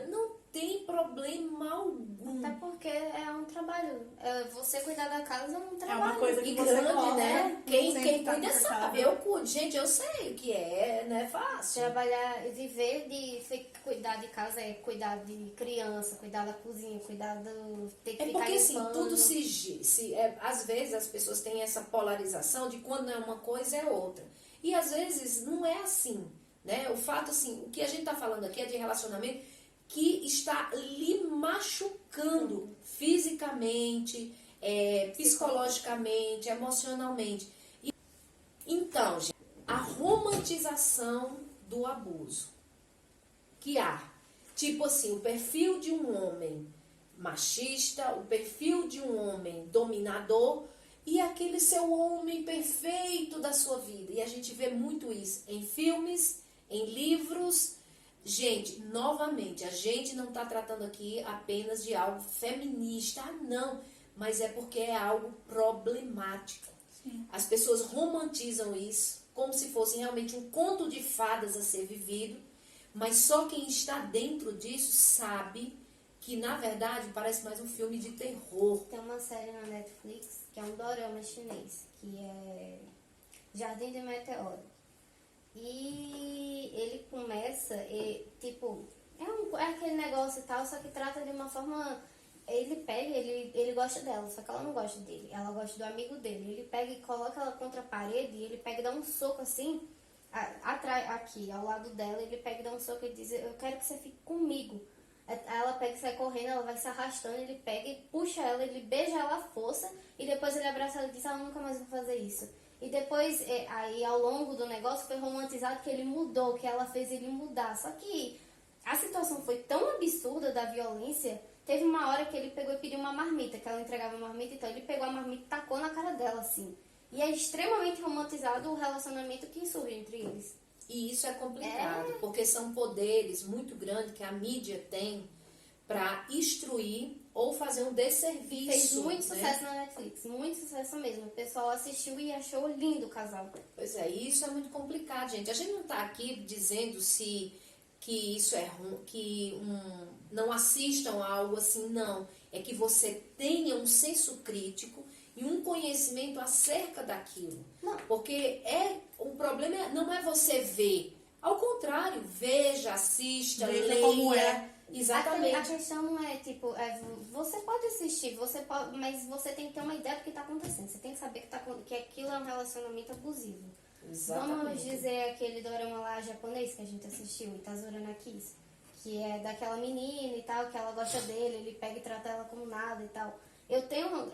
não tem problema algum. Até porque é um trabalho. Você cuidar da casa é um trabalho. É uma coisa que E você grande, gosta, né? Quem tá cuida sabe. confortável. Eu cuido. Gente, eu sei o que é, não é fácil. Trabalhar, viver cuidar de casa é cuidar de criança, cuidar da cozinha, ter que É ficar porque assim, limpando. tudo às vezes as pessoas têm essa polarização de quando é uma coisa é outra. E às vezes não é assim, né? O fato assim, o que a gente tá falando aqui é de relacionamento que está lhe machucando fisicamente, psicologicamente, emocionalmente. Então, gente, a romantização do abuso que há, tipo assim, o perfil de um homem machista, o perfil de um homem dominador e aquele seu homem perfeito da sua vida. E a gente vê muito isso em filmes, em livros. Gente, novamente, a gente não está tratando aqui apenas de algo feminista, não, mas é porque é algo problemático. Sim. As pessoas romantizam isso como se fosse realmente um conto de fadas a ser vivido, mas só quem está dentro disso sabe que, na verdade, parece mais um filme de terror. Tem uma série na Netflix que é um dorama chinês, que é Jardim de Meteoro. E ele começa, tipo, é aquele negócio e tal, só que trata de uma forma... Ele gosta dela, só que ela não gosta dele. Ela gosta do amigo dele. Ele pega e coloca ela contra a parede e ele pega e dá um soco assim, atrás, aqui, ao lado dela. Ele pega e dá um soco e diz: eu quero que você fique comigo. Ela pega e sai correndo, ela vai se arrastando, ele pega e puxa ela, ele beija ela à força e depois ele abraça ela e diz: eu nunca mais vou fazer isso. E depois, aí ao longo do negócio foi romantizado que ele mudou, que ela fez ele mudar. Só que a situação foi tão absurda da violência, teve uma hora que ele pegou e pediu uma marmita, que ela entregava uma marmita, então ele pegou a marmita e tacou na cara dela, assim. E é extremamente romantizado o relacionamento que surge entre eles. E isso é complicado, porque são poderes muito grandes que a mídia tem para instruir ou fazer um desserviço. Fez muito né? sucesso na Netflix, muito sucesso mesmo. O pessoal assistiu e achou lindo o casal. Pois é, isso é muito complicado, gente. A gente não está aqui dizendo que isso é ruim, não assistam a algo assim, não. É que você tenha um senso crítico e um conhecimento acerca daquilo. Não. Porque o problema não é você ver. Ao contrário, veja, assista, Veja leia. como é. Exatamente. A questão não é, tipo, você pode assistir, mas você tem que ter uma ideia do que está acontecendo. Você tem que saber que aquilo é um relacionamento abusivo. Exatamente. Vamos dizer aquele dorama lá japonês que a gente assistiu, Itazura no Kiss, que é daquela menina e tal, que ela gosta dele, ele pega e trata ela como nada e tal. Eu tenho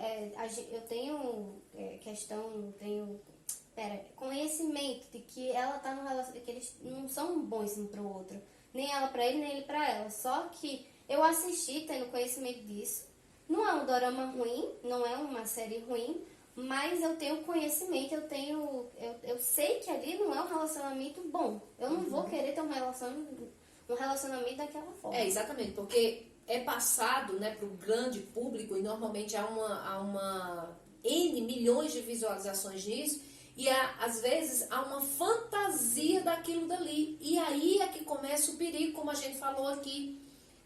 conhecimento de que ela tá no relacionamento, que eles não são bons um pro outro. Nem ela pra ele, nem ele pra ela. Só que eu assisti tendo conhecimento disso. Não é um dorama ruim, não é uma série ruim, mas eu tenho conhecimento, eu sei que ali não é um relacionamento bom. Eu não vou querer ter um relacionamento daquela forma. É, exatamente, porque é passado, né, para o grande público e normalmente há uma N milhões de visualizações nisso e às vezes há uma fantasia daquilo dali. E aí é que começa o perigo, como a gente falou aqui.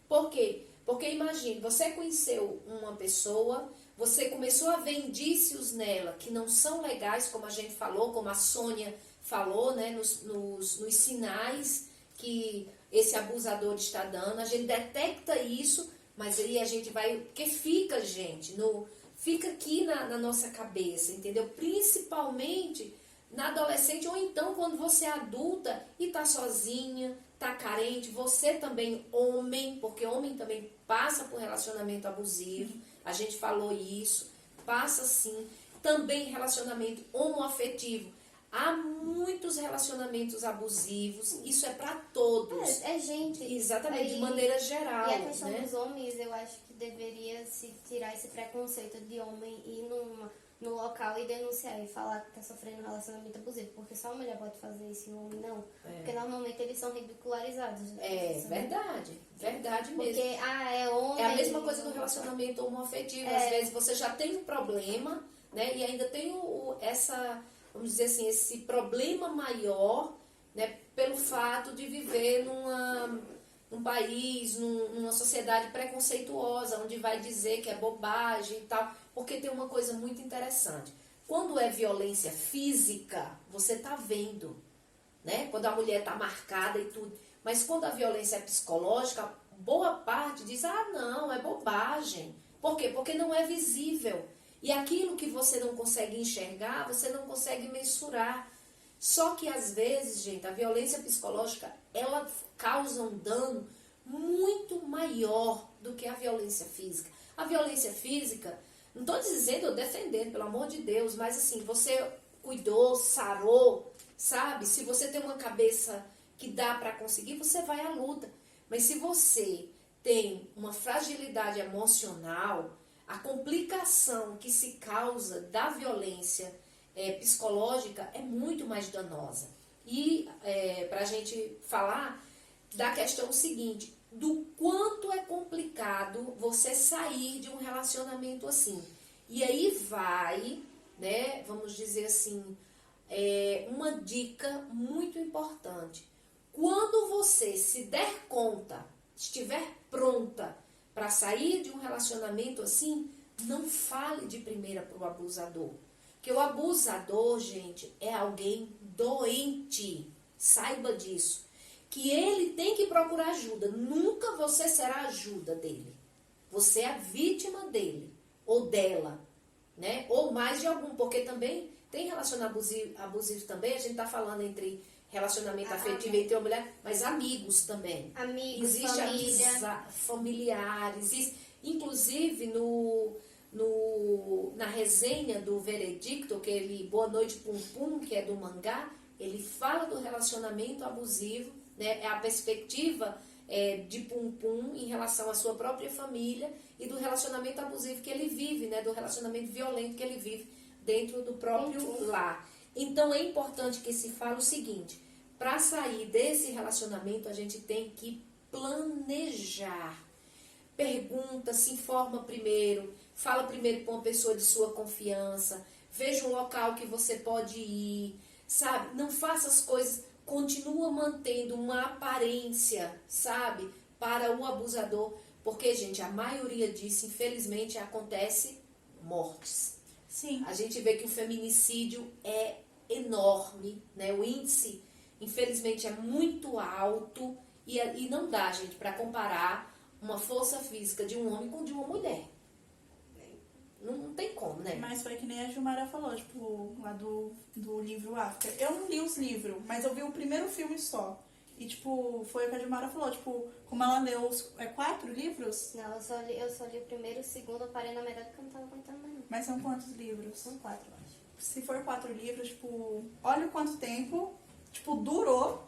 Por quê? Porque imagine, você conheceu uma pessoa, você começou a ver indícios nela que não são legais, como a gente falou, como a Sônia falou, né, nos sinais que esse abusador está dando. A gente detecta isso, mas aí a gente vai... Porque fica, gente, fica aqui na nossa cabeça, entendeu? Principalmente na adolescente, ou então quando você é adulta e tá sozinha, tá carente, você também, homem, porque homem também passa por relacionamento abusivo, a gente falou isso, passa sim, também relacionamento homoafetivo. Há muitos relacionamentos abusivos, isso é para todos. É gente. Exatamente, de maneira geral. E a questão né? dos homens, eu acho que deveria se tirar esse preconceito de homem e ir no local e denunciar e falar que tá sofrendo um relacionamento abusivo. Porque só a mulher pode fazer isso e o homem não. Porque normalmente eles são ridicularizados. É verdade mesmo. Porque, é homem. É a mesma coisa do relacionamento homoafetivo. Às vezes você já tem um problema, né? E ainda tem vamos dizer assim, esse problema maior, né? Pelo fato de viver num país, numa sociedade preconceituosa, onde vai dizer que é bobagem e tal. Porque tem uma coisa muito interessante. Quando é violência física, você tá vendo, né? Quando a mulher tá marcada e tudo. Mas quando a violência é psicológica, boa parte diz, não, é bobagem. Por quê? Porque não é visível. E aquilo que você não consegue enxergar, você não consegue mensurar. Só que às vezes, gente, a violência psicológica, ela causa um dano muito maior do que a violência física. A violência física, não estou dizendo ou defendendo, pelo amor de Deus, mas assim, você cuidou, sarou, sabe? Se você tem uma cabeça que dá para conseguir, você vai à luta. Mas se você tem uma fragilidade emocional, a complicação que se causa da violência psicológica é muito mais danosa. E para a gente falar da questão seguinte, do quanto é complicado você sair de um relacionamento assim. E aí vai, né, vamos dizer assim, uma dica muito importante. Quando você se der conta, estiver pronta para sair de um relacionamento assim, não fale de primeira para o abusador. Porque o abusador, gente, é alguém doente. Saiba disso. Que ele tem que procurar ajuda. Nunca você será ajuda dele. Você é a vítima dele. Ou dela. Né? Ou mais de algum. Porque também tem relacionamento abusivo também. A gente está falando entre relacionamento afetivo entre uma mulher, mas amigos também. Amigos, existe família. Familiares. Inclusive, na resenha do Veredicto, aquele Boa Noite Pum Pum, que é do mangá, ele fala do relacionamento abusivo, né? É a perspectiva de pum-pum em relação à sua própria família e do relacionamento abusivo que ele vive, né? Do relacionamento violento que ele vive dentro do próprio lar. Então é importante que se fale o seguinte, para sair desse relacionamento a gente tem que planejar. Pergunta, se informa primeiro, fala primeiro com uma pessoa de sua confiança, veja um local que você pode ir, sabe? Não faça as coisas, continua mantendo uma aparência, sabe? Para o abusador, porque, gente, a maioria disso, infelizmente, acontece mortes. Sim. A gente vê que o feminicídio é enorme, né? O índice, infelizmente, é muito alto e não dá, gente, para comparar uma força física de um homem com de uma mulher. Não tem como, né? Mas foi que nem a Gilmara falou, tipo, lá do livro After. Eu não li os livros, mas eu vi o primeiro filme só. E, tipo, foi o que a Gilmara falou, tipo, como ela leu os 4 livros? Não, eu só li o primeiro, o segundo, eu parei na metade porque eu não tava aguentando mais não. Mas são quantos livros? São 4, eu acho. Se for 4 livros, tipo, olha o quanto tempo, tipo, durou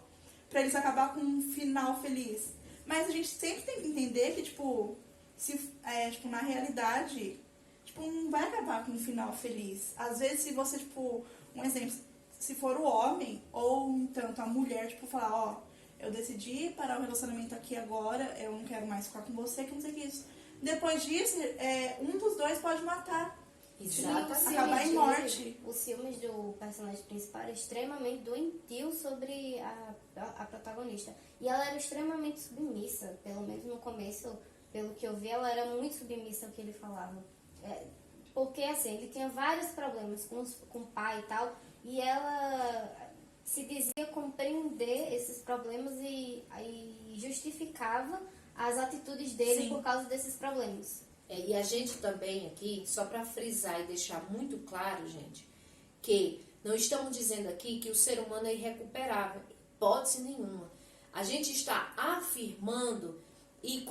pra eles acabar com um final feliz. Mas a gente sempre tem que entender que, tipo, tipo, na realidade, tipo, não vai acabar com um final feliz. Às vezes, se você, tipo, um exemplo, se for o homem, ou tanto a mulher, tipo, falar, ó, eu decidi parar o relacionamento aqui agora, eu não quero mais ficar com você, que não sei o que isso. Depois disso, um dos dois pode matar. Exatamente. Acabar em morte. Os filmes do personagem principal eram extremamente doentios sobre a protagonista. E ela era extremamente submissa, pelo menos no começo, pelo que eu vi, ela era muito submissa ao que ele falava. Porque, assim, ele tinha vários problemas com o pai e tal, e ela se dizia compreender esses problemas e justificava as atitudes dele Sim. por causa desses problemas. E a gente também aqui, só para frisar e deixar muito claro, gente, que não estamos dizendo aqui que o ser humano é irrecuperável, hipótese nenhuma. A gente está afirmando, e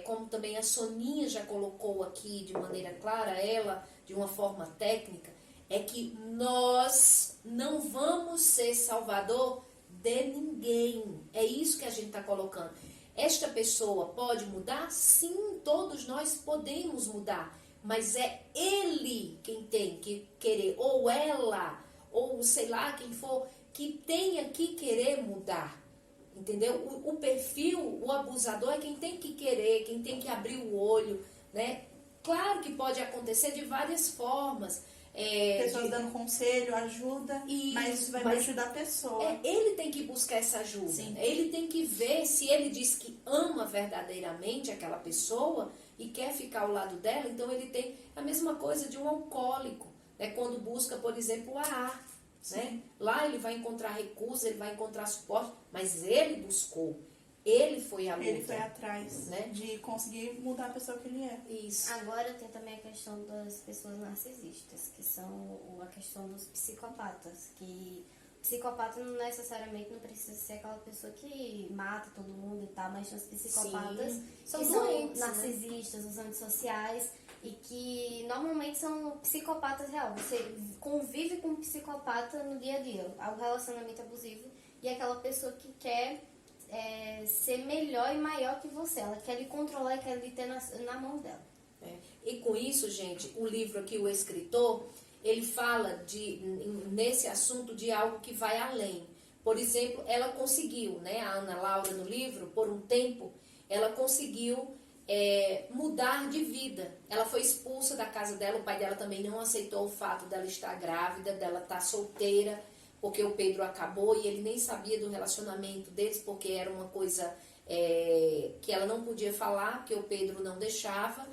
como também a Soninha já colocou aqui de maneira clara, ela de uma forma técnica, é que nós não vamos ser salvador de ninguém. É isso que a gente está colocando. Esta pessoa pode mudar? Sim, todos nós podemos mudar. Mas é ele quem tem que querer, ou ela, ou sei lá quem for, que tenha que querer mudar. Entendeu? O perfil, o abusador é quem tem que querer, quem tem que abrir o olho, né? Claro que pode acontecer de várias formas. Pessoas dando conselho, ajuda, mas isso vai ajudar a pessoa. Ele tem que buscar essa ajuda. Sim. Ele tem que ver se ele diz que ama verdadeiramente aquela pessoa e quer ficar ao lado dela, então ele tem a mesma coisa de um alcoólico, né? Quando busca, por exemplo, o AA. Né? Lá ele vai encontrar recursos, ele vai encontrar suporte, mas ele buscou. Ele foi a luta. Ele foi atrás, né? De conseguir mudar a pessoa que ele é. Isso. Agora tem também a questão das pessoas narcisistas, que são a questão dos psicopatas, que psicopata não necessariamente não precisa ser aquela pessoa que mata todo mundo e tal, mas os psicopatas Sim. que São são doentes, narcisistas, os antissociais, e que normalmente são psicopatas real. Você convive com um psicopata no dia a dia, o relacionamento abusivo, e é aquela pessoa que quer ser melhor e maior que você. Ela quer lhe controlar e quer lhe ter na mão dela. E com isso, gente, o livro aqui, o escritor, ele fala nesse assunto de algo que vai além. Por exemplo, ela conseguiu, né, a Ana Laura no livro, por um tempo, ela conseguiu mudar de vida. Ela foi expulsa da casa dela, o pai dela também não aceitou o fato dela estar grávida, dela estar solteira, porque o Pedro acabou e ele nem sabia do relacionamento deles, porque era uma coisa que ela não podia falar, porque o Pedro não deixava.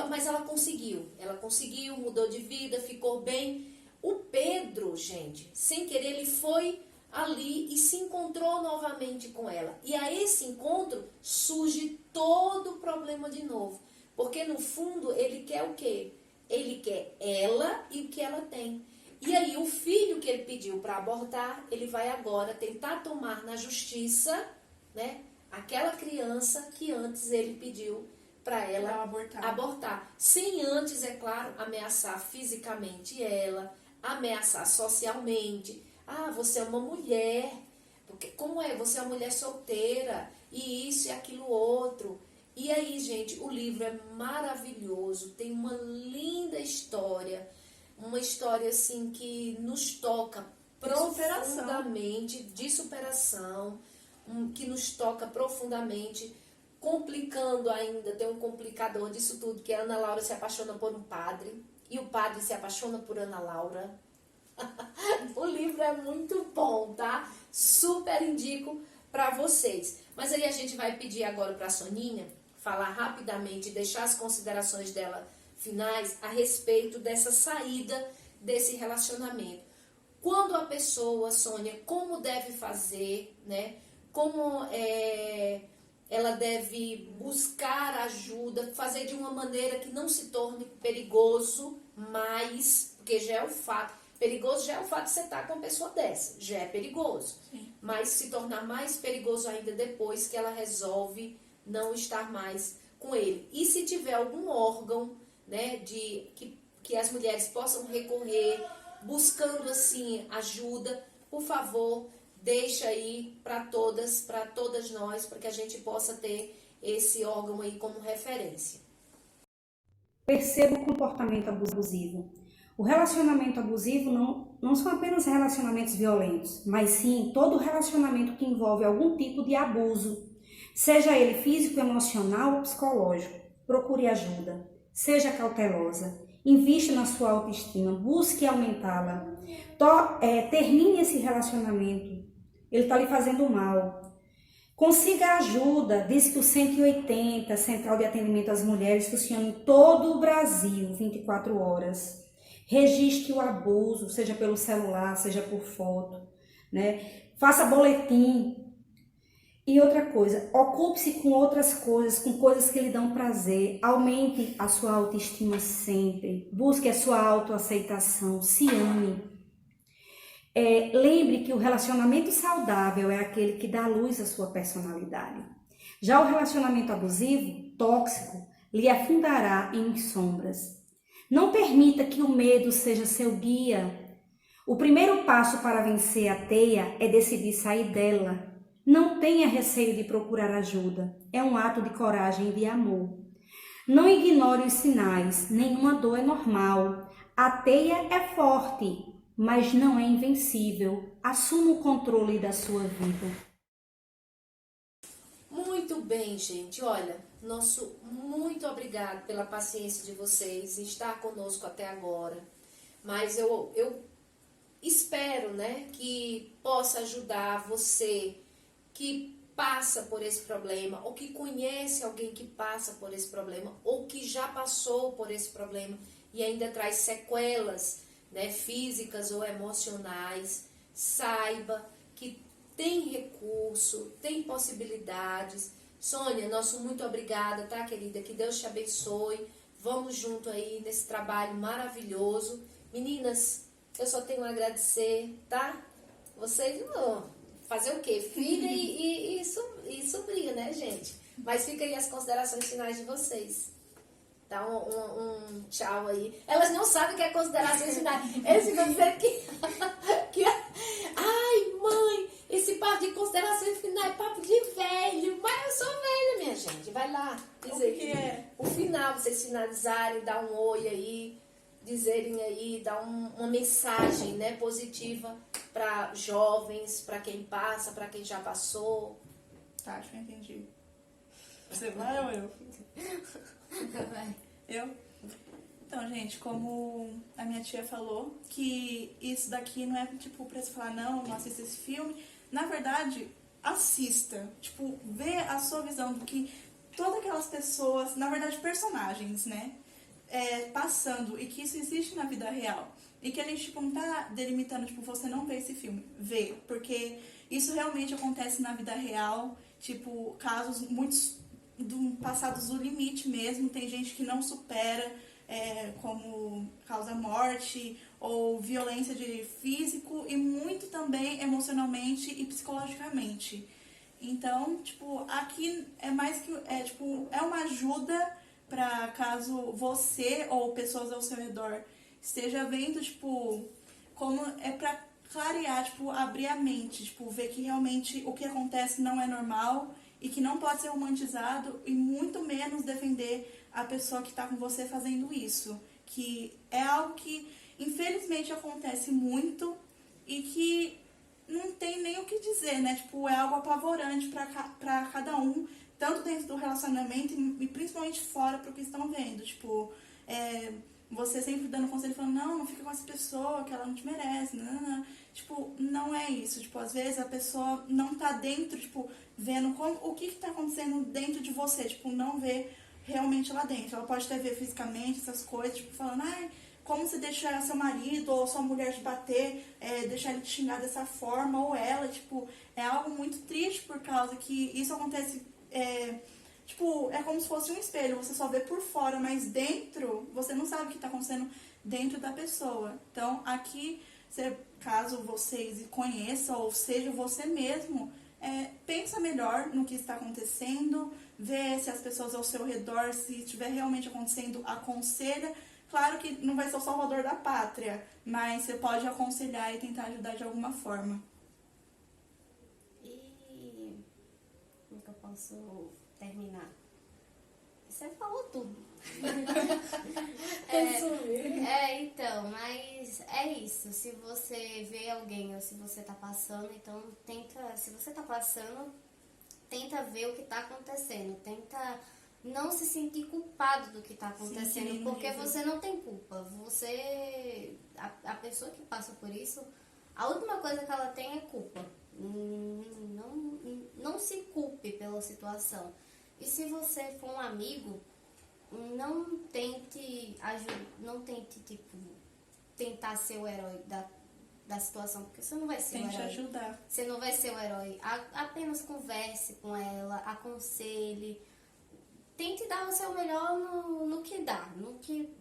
Mas ela conseguiu, mudou de vida, ficou bem. O Pedro, gente, sem querer, ele foi ali e se encontrou novamente com ela. E a esse encontro surge todo o problema de novo. Porque no fundo ele quer o quê? Ele quer ela e o que ela tem. E aí o filho que ele pediu para abortar, ele vai agora tentar tomar na justiça, né, aquela criança que antes ele pediu para ela abortar. Sem antes, é claro, ameaçar fisicamente ela, ameaçar socialmente. Ah, você é uma mulher, Porque como é? Você é uma mulher solteira e isso e aquilo outro. E aí, gente, o livro é maravilhoso, tem uma linda história, uma história assim que nos toca profundamente, de superação, que nos toca profundamente, complicando ainda, tem um complicador disso tudo, que a Ana Laura se apaixona por um padre, e o padre se apaixona por Ana Laura. O livro é muito bom, tá? Super indico para vocês. Mas aí a gente vai pedir agora para a Soninha falar rapidamente, deixar as considerações dela finais a respeito dessa saída desse relacionamento. Quando a pessoa, Sônia, como deve fazer, né? Como ela deve buscar ajuda, fazer de uma maneira que não se torne perigoso mais, porque já é o fato, perigoso já é o fato de você estar com uma pessoa dessa, já é perigoso. Sim. Mas se tornar mais perigoso ainda depois que ela resolve não estar mais com ele. E se tiver algum órgão, né, que as mulheres possam recorrer, buscando assim ajuda, por favor, deixa aí para todas nós, para que a gente possa ter esse órgão aí como referência. Perceba o comportamento abusivo. O relacionamento abusivo não são apenas relacionamentos violentos, mas sim todo relacionamento que envolve algum tipo de abuso, seja ele físico, emocional ou psicológico. Procure ajuda, seja cautelosa, invista na sua autoestima, busque aumentá-la, termine esse relacionamento, ele está lhe fazendo mal. Consiga ajuda, diz que o 180, Central de Atendimento às Mulheres, funciona em todo o Brasil, 24 horas. Registre o abuso, seja pelo celular, seja por foto, né? Faça boletim. E outra coisa, ocupe-se com outras coisas, com coisas que lhe dão prazer. Aumente a sua autoestima sempre. Busque a sua autoaceitação. Se ame. Lembre que o relacionamento saudável é aquele que dá luz à sua personalidade. Já o relacionamento abusivo, tóxico, lhe afundará em sombras. Não permita que o medo seja seu guia. O primeiro passo para vencer a teia é decidir sair dela. Não tenha receio de procurar ajuda. É um ato de coragem e de amor. Não ignore os sinais. Nenhuma dor é normal. A teia é forte, mas não é invencível. Assuma o controle da sua vida. Muito bem, gente. Olha, nosso muito obrigado pela paciência de vocês em estar conosco até agora. Mas eu espero, né, que possa ajudar você que passa por esse problema, ou que conhece alguém que passa por esse problema, ou que já passou por esse problema e ainda traz sequelas, né, físicas ou emocionais. Saiba que tem recurso, tem possibilidades. Sônia, nosso muito obrigada, tá, querida? Que Deus te abençoe. Vamos junto aí nesse trabalho maravilhoso. Meninas, eu só tenho a agradecer, tá? Vocês vão fazer o quê? Filha e sobrinha, né, gente? Mas fica aí as considerações finais de vocês. Dá um tchau aí. Elas não sabem o que é considerações finais. Eles ficam dizendo que ai, mãe, esse papo de considerações finais é papo de velho. Mas eu sou velha, minha gente. Vai lá dizer O que é? O final, vocês finalizarem, dar um oi aí, dizerem aí, dar uma mensagem, né, positiva para jovens, para quem passa, para quem já passou. Tá, acho que eu entendi. Você vai ou eu? Eu? Então, gente, como a minha tia falou, que isso daqui não é tipo pra você falar, não assista esse filme. Na verdade, assista. Tipo, vê a sua visão do que todas aquelas pessoas, na verdade, personagens, né? Passando, e que isso existe na vida real. E que a gente, tipo, não tá delimitando, tipo, você não vê esse filme. Vê, porque isso realmente acontece na vida real. Tipo, casos muitos passados do limite mesmo. Tem gente que não supera, como causa morte ou violência de físico e muito também emocionalmente e psicologicamente. Então, tipo, aqui é mais que, é uma ajuda para caso você ou pessoas ao seu redor esteja vendo, tipo, como é pra clarear, tipo, abrir a mente, tipo, ver que realmente o que acontece não é normal e que não pode ser romantizado e muito menos defender a pessoa que tá com você fazendo isso. Que é algo que, infelizmente, acontece muito e que não tem nem o que dizer, né? Tipo, é algo apavorante pra cada um, tanto dentro do relacionamento e principalmente fora pro que estão vendo. Tipo, você sempre dando conselho falando, não fica com essa pessoa, que ela não te merece, não. Tipo, não é isso. Tipo, às vezes a pessoa não tá dentro, tipo, vendo o que tá acontecendo dentro de você, tipo, não vê realmente lá dentro. Ela pode até ver fisicamente essas coisas, tipo, falando, ai, como você deixa seu marido ou sua mulher te bater, deixar ele te xingar dessa forma, ou ela, tipo, é algo muito triste por causa que isso acontece, tipo, é como se fosse um espelho, você só vê por fora, mas dentro, você não sabe o que está acontecendo dentro da pessoa. Então, aqui, caso vocês conheçam, ou seja, você mesmo, pensa melhor no que está acontecendo, vê se as pessoas ao seu redor, se estiver realmente acontecendo, aconselha. Claro que não vai ser o salvador da pátria, mas você pode aconselhar e tentar ajudar de alguma forma. E como que eu posso terminar? Você falou tudo. Então, mas é isso. Se você vê alguém ou se você tá passando, então se você tá passando, tenta ver o que tá acontecendo. Tenta não se sentir culpado do que tá acontecendo, Sim, porque você não tem culpa. A pessoa que passa por isso, a última coisa que ela tem é culpa. Não se culpe pela situação. E se você for um amigo, não tente tipo, tentar ser o herói da situação, porque você não vai ser o herói. Tente ajudar. Você não vai ser o herói. Apenas converse com ela, aconselhe. Tente dar o seu melhor no que dá, no que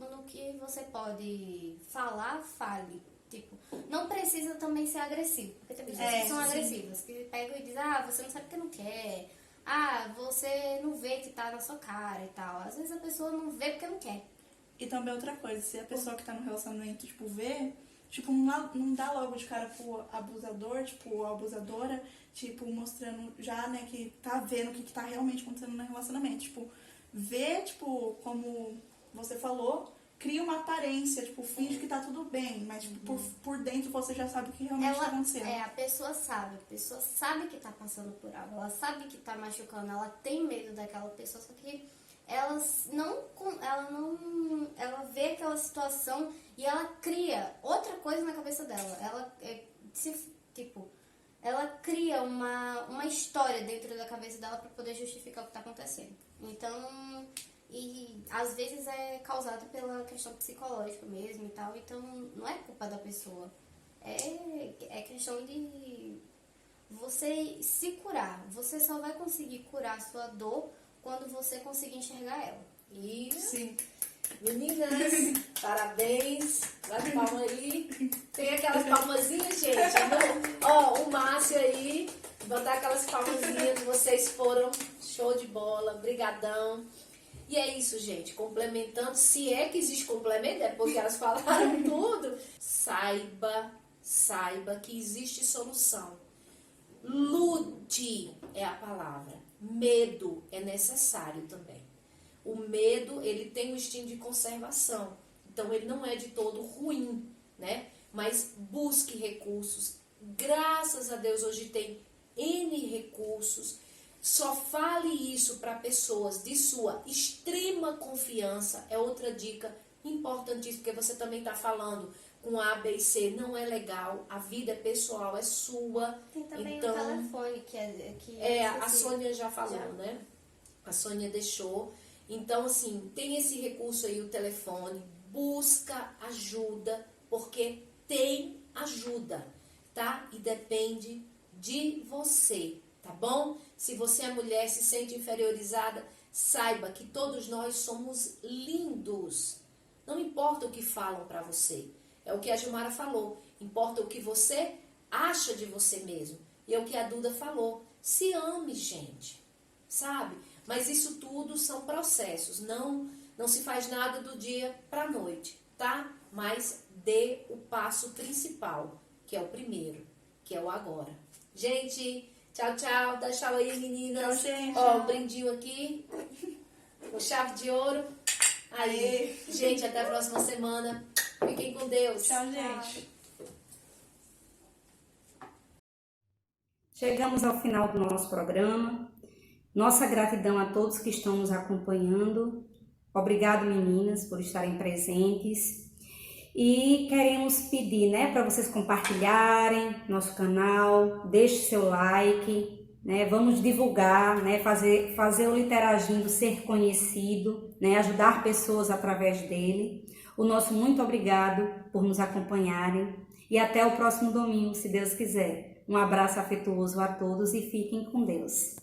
você pode falar, fale. Tipo, não precisa também ser agressivo, porque tem pessoas que são agressivas, que pegam e dizem, você não sabe o que não quer, você não vê que tá na sua cara e tal. Às vezes a pessoa não vê porque não quer. E também outra coisa, se a pessoa que tá no relacionamento, tipo, vê, tipo, não dá logo de cara pro abusador, tipo, a abusadora, tipo, mostrando já, né, que tá vendo o que tá realmente acontecendo no relacionamento. Tipo, vê, tipo, como você falou, cria uma aparência, tipo, finge que tá tudo bem, mas tipo, por dentro você já sabe o que realmente tá acontecendo. A pessoa sabe que tá passando por algo, ela sabe que tá machucando, ela tem medo daquela pessoa, só que ela vê aquela situação e ela cria outra coisa na cabeça dela. Ela cria uma história dentro da cabeça dela para poder justificar o que tá acontecendo. Então, e às vezes é causado pela questão psicológica mesmo e tal, então não é culpa da pessoa. É questão de você se curar. Você só vai conseguir curar a sua dor quando você conseguir enxergar ela. Isso. Sim. Meninas, parabéns. Bate palma aí. Tem aquelas palmazinhas, gente. Ó, o Márcio aí, botar aquelas palmazinhas. Vocês foram show de bola. Brigadão. E é isso, gente. Complementando, se é que existe complemento, é porque elas falaram tudo. Saiba que existe solução. Lute é a palavra. Medo é necessário também. O medo, ele tem um instinto de conservação. Então, ele não é de todo ruim, né? Mas busque recursos. Graças a Deus, hoje tem N recursos. Só fale isso para pessoas de sua extrema confiança. É outra dica importantíssima, porque você também está falando com A, B e C. Não é legal. A vida é pessoal, é sua. Tem também então, o telefone que a Sônia já falou, né? A Sônia deixou. Então, assim, tem esse recurso aí, o telefone. Busca ajuda, porque tem ajuda, tá? E depende de você, tá bom? Se você é mulher, se sente inferiorizada, saiba que todos nós somos lindos. Não importa o que falam pra você. É o que a Gilmara falou. Importa o que você acha de você mesmo. E é o que a Duda falou. Se ame, gente. Sabe? Mas isso tudo são processos. Não se faz nada do dia pra noite, tá? Mas dê o passo principal, que que é o primeiro, que é o agora. Gente, tchau, tchau. Dá tchau aí, meninas. Tchau, gente. Ó, um brindinho aqui. Com chave de ouro. Aí, gente, até a próxima semana. Fiquem com Deus. Tchau, gente. Chegamos ao final do nosso programa. Nossa gratidão a todos que estão nos acompanhando. Obrigado, meninas, por estarem presentes. E queremos pedir, né, para vocês compartilharem nosso canal, deixe seu like, né, vamos divulgar, né, fazer o Literagindo ser conhecido, né, ajudar pessoas através dele. O nosso muito obrigado por nos acompanharem e até o próximo domingo, se Deus quiser. Um abraço afetuoso a todos e fiquem com Deus.